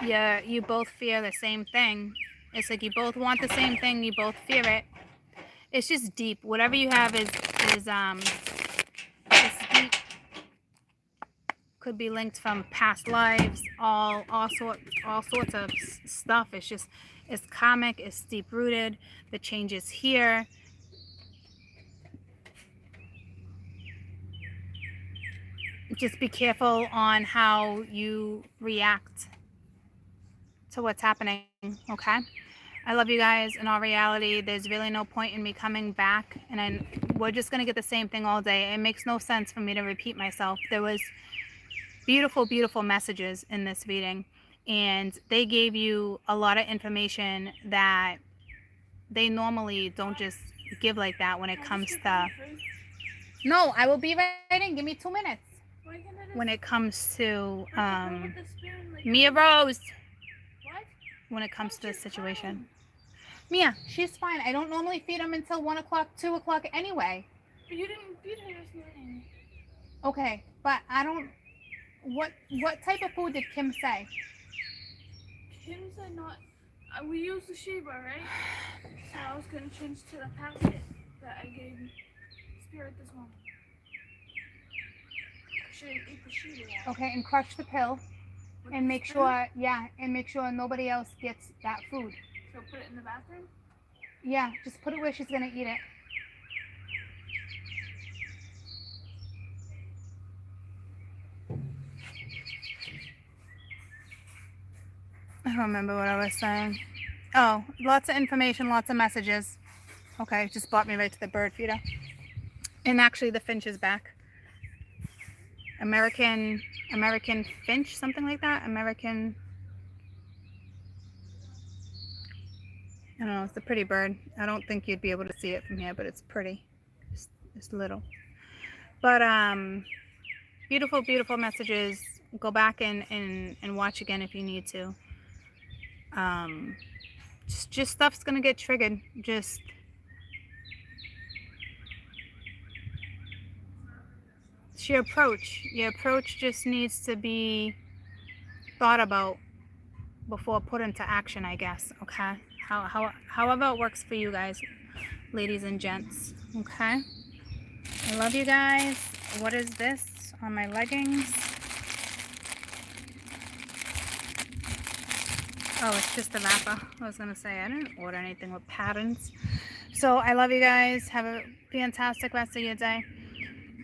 you both fear the same thing. It's like you both want the same thing, you both fear it. It's just deep. Whatever you have is it's deep. Could be linked from past lives, all sorts of stuff. It's karmic, it's deep rooted. The change is here. Just be careful on how you react to what's happening, okay? I love you guys. In all reality, there's really no point in me coming back, and we're just going to get the same thing all day. It makes no sense for me to repeat myself. There was beautiful, beautiful messages in this reading, and they gave you a lot of information that they normally don't just give like that when it comes to... No, I will be right in. Give me 2 minutes. When it comes to Mia Rose. What? When it comes to this situation. Mia, she's fine. I don't normally feed them until 1 o'clock, 2 o'clock anyway. But you didn't feed her this morning. Okay, but I don't... What type of food did Kim say? Kim said not... we used the Sheba, right? So I was going to change to the packet that I gave Spirit this morning. Should I eat the Sheba? Okay, and crush the pill. And make sure, and make sure nobody else gets that food. So put it in the bathroom? Yeah, just put it where she's going to eat it. I don't remember what I was saying. Oh, lots of information, lots of messages. Okay, just brought me right to the bird feeder. And actually the finch is back. American finch, something like that. American... I don't know, it's a pretty bird. I don't think you'd be able to see it from here, but it's pretty. It's little. But beautiful, beautiful messages. Go back and watch again if you need to. Just stuff's gonna get triggered. Just your approach just needs to be thought about before put into action, I guess. Okay, however it works for you guys, ladies and gents. Okay, I love you guys. What is this on my leggings? Oh, it's just a wrapper. I was gonna say I didn't order anything with patterns. So I love you guys. Have a fantastic rest of your day.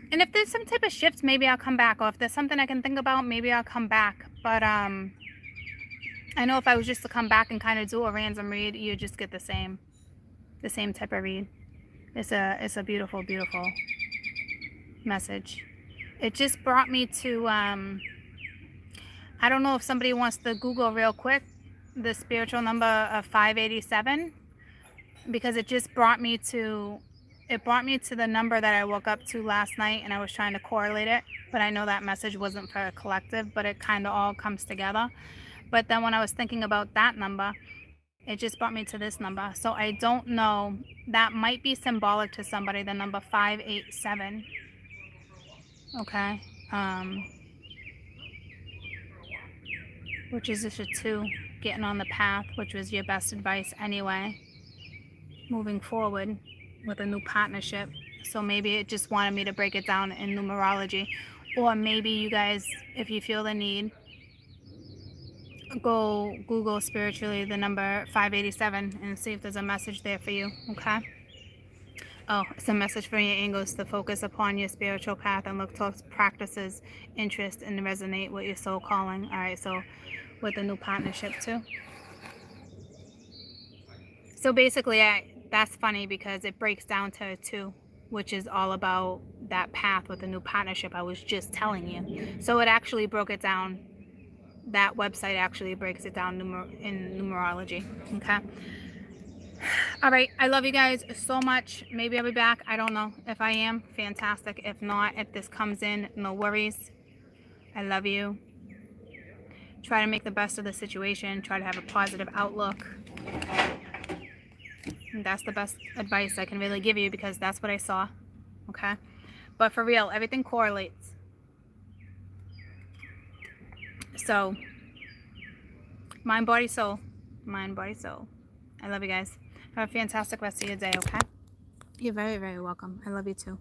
And if there's some type of shift, maybe I'll come back. Or if there's something I can think about, maybe I'll come back. But I know if I was just to come back and kind of do a random read, you just get the same type of read. It's a beautiful, beautiful message. It just brought me to I don't know if somebody wants to Google real quick the spiritual number of 587, because it just brought me to the number that I woke up to last night, and I was trying to correlate it, but I know that message wasn't for a collective, but it kind of all comes together. But then when I was thinking about that number, it just brought me to this number. So I don't know, that might be symbolic to somebody, the number 587. Okay, which is just a 2, getting on the path, which was your best advice anyway, moving forward with a new partnership. So maybe it just wanted me to break it down in numerology. Or maybe you guys, if you feel the need, go Google spiritually the number 587 and see if there's a message there for you. Okay. Oh, it's a message from your angels to focus upon your spiritual path and look towards practices, interest, and resonate with your soul calling. All right, so with the new partnership too. So basically, that's funny because it breaks down to a 2, which is all about that path with the new partnership I was just telling you. So it actually broke it down. That website actually breaks it down in numerology. Okay. All right. I love you guys so much. Maybe I'll be back. I don't know. If I am, fantastic. If not, if this comes in, no worries. I love you. Try to make the best of the situation. Try to have a positive outlook. And that's the best advice I can really give you because that's what I saw. Okay? But for real, everything correlates. So, mind, body, soul. Mind, body, soul. I love you guys. Have a fantastic rest of your day, okay? You're very, very welcome. I love you too.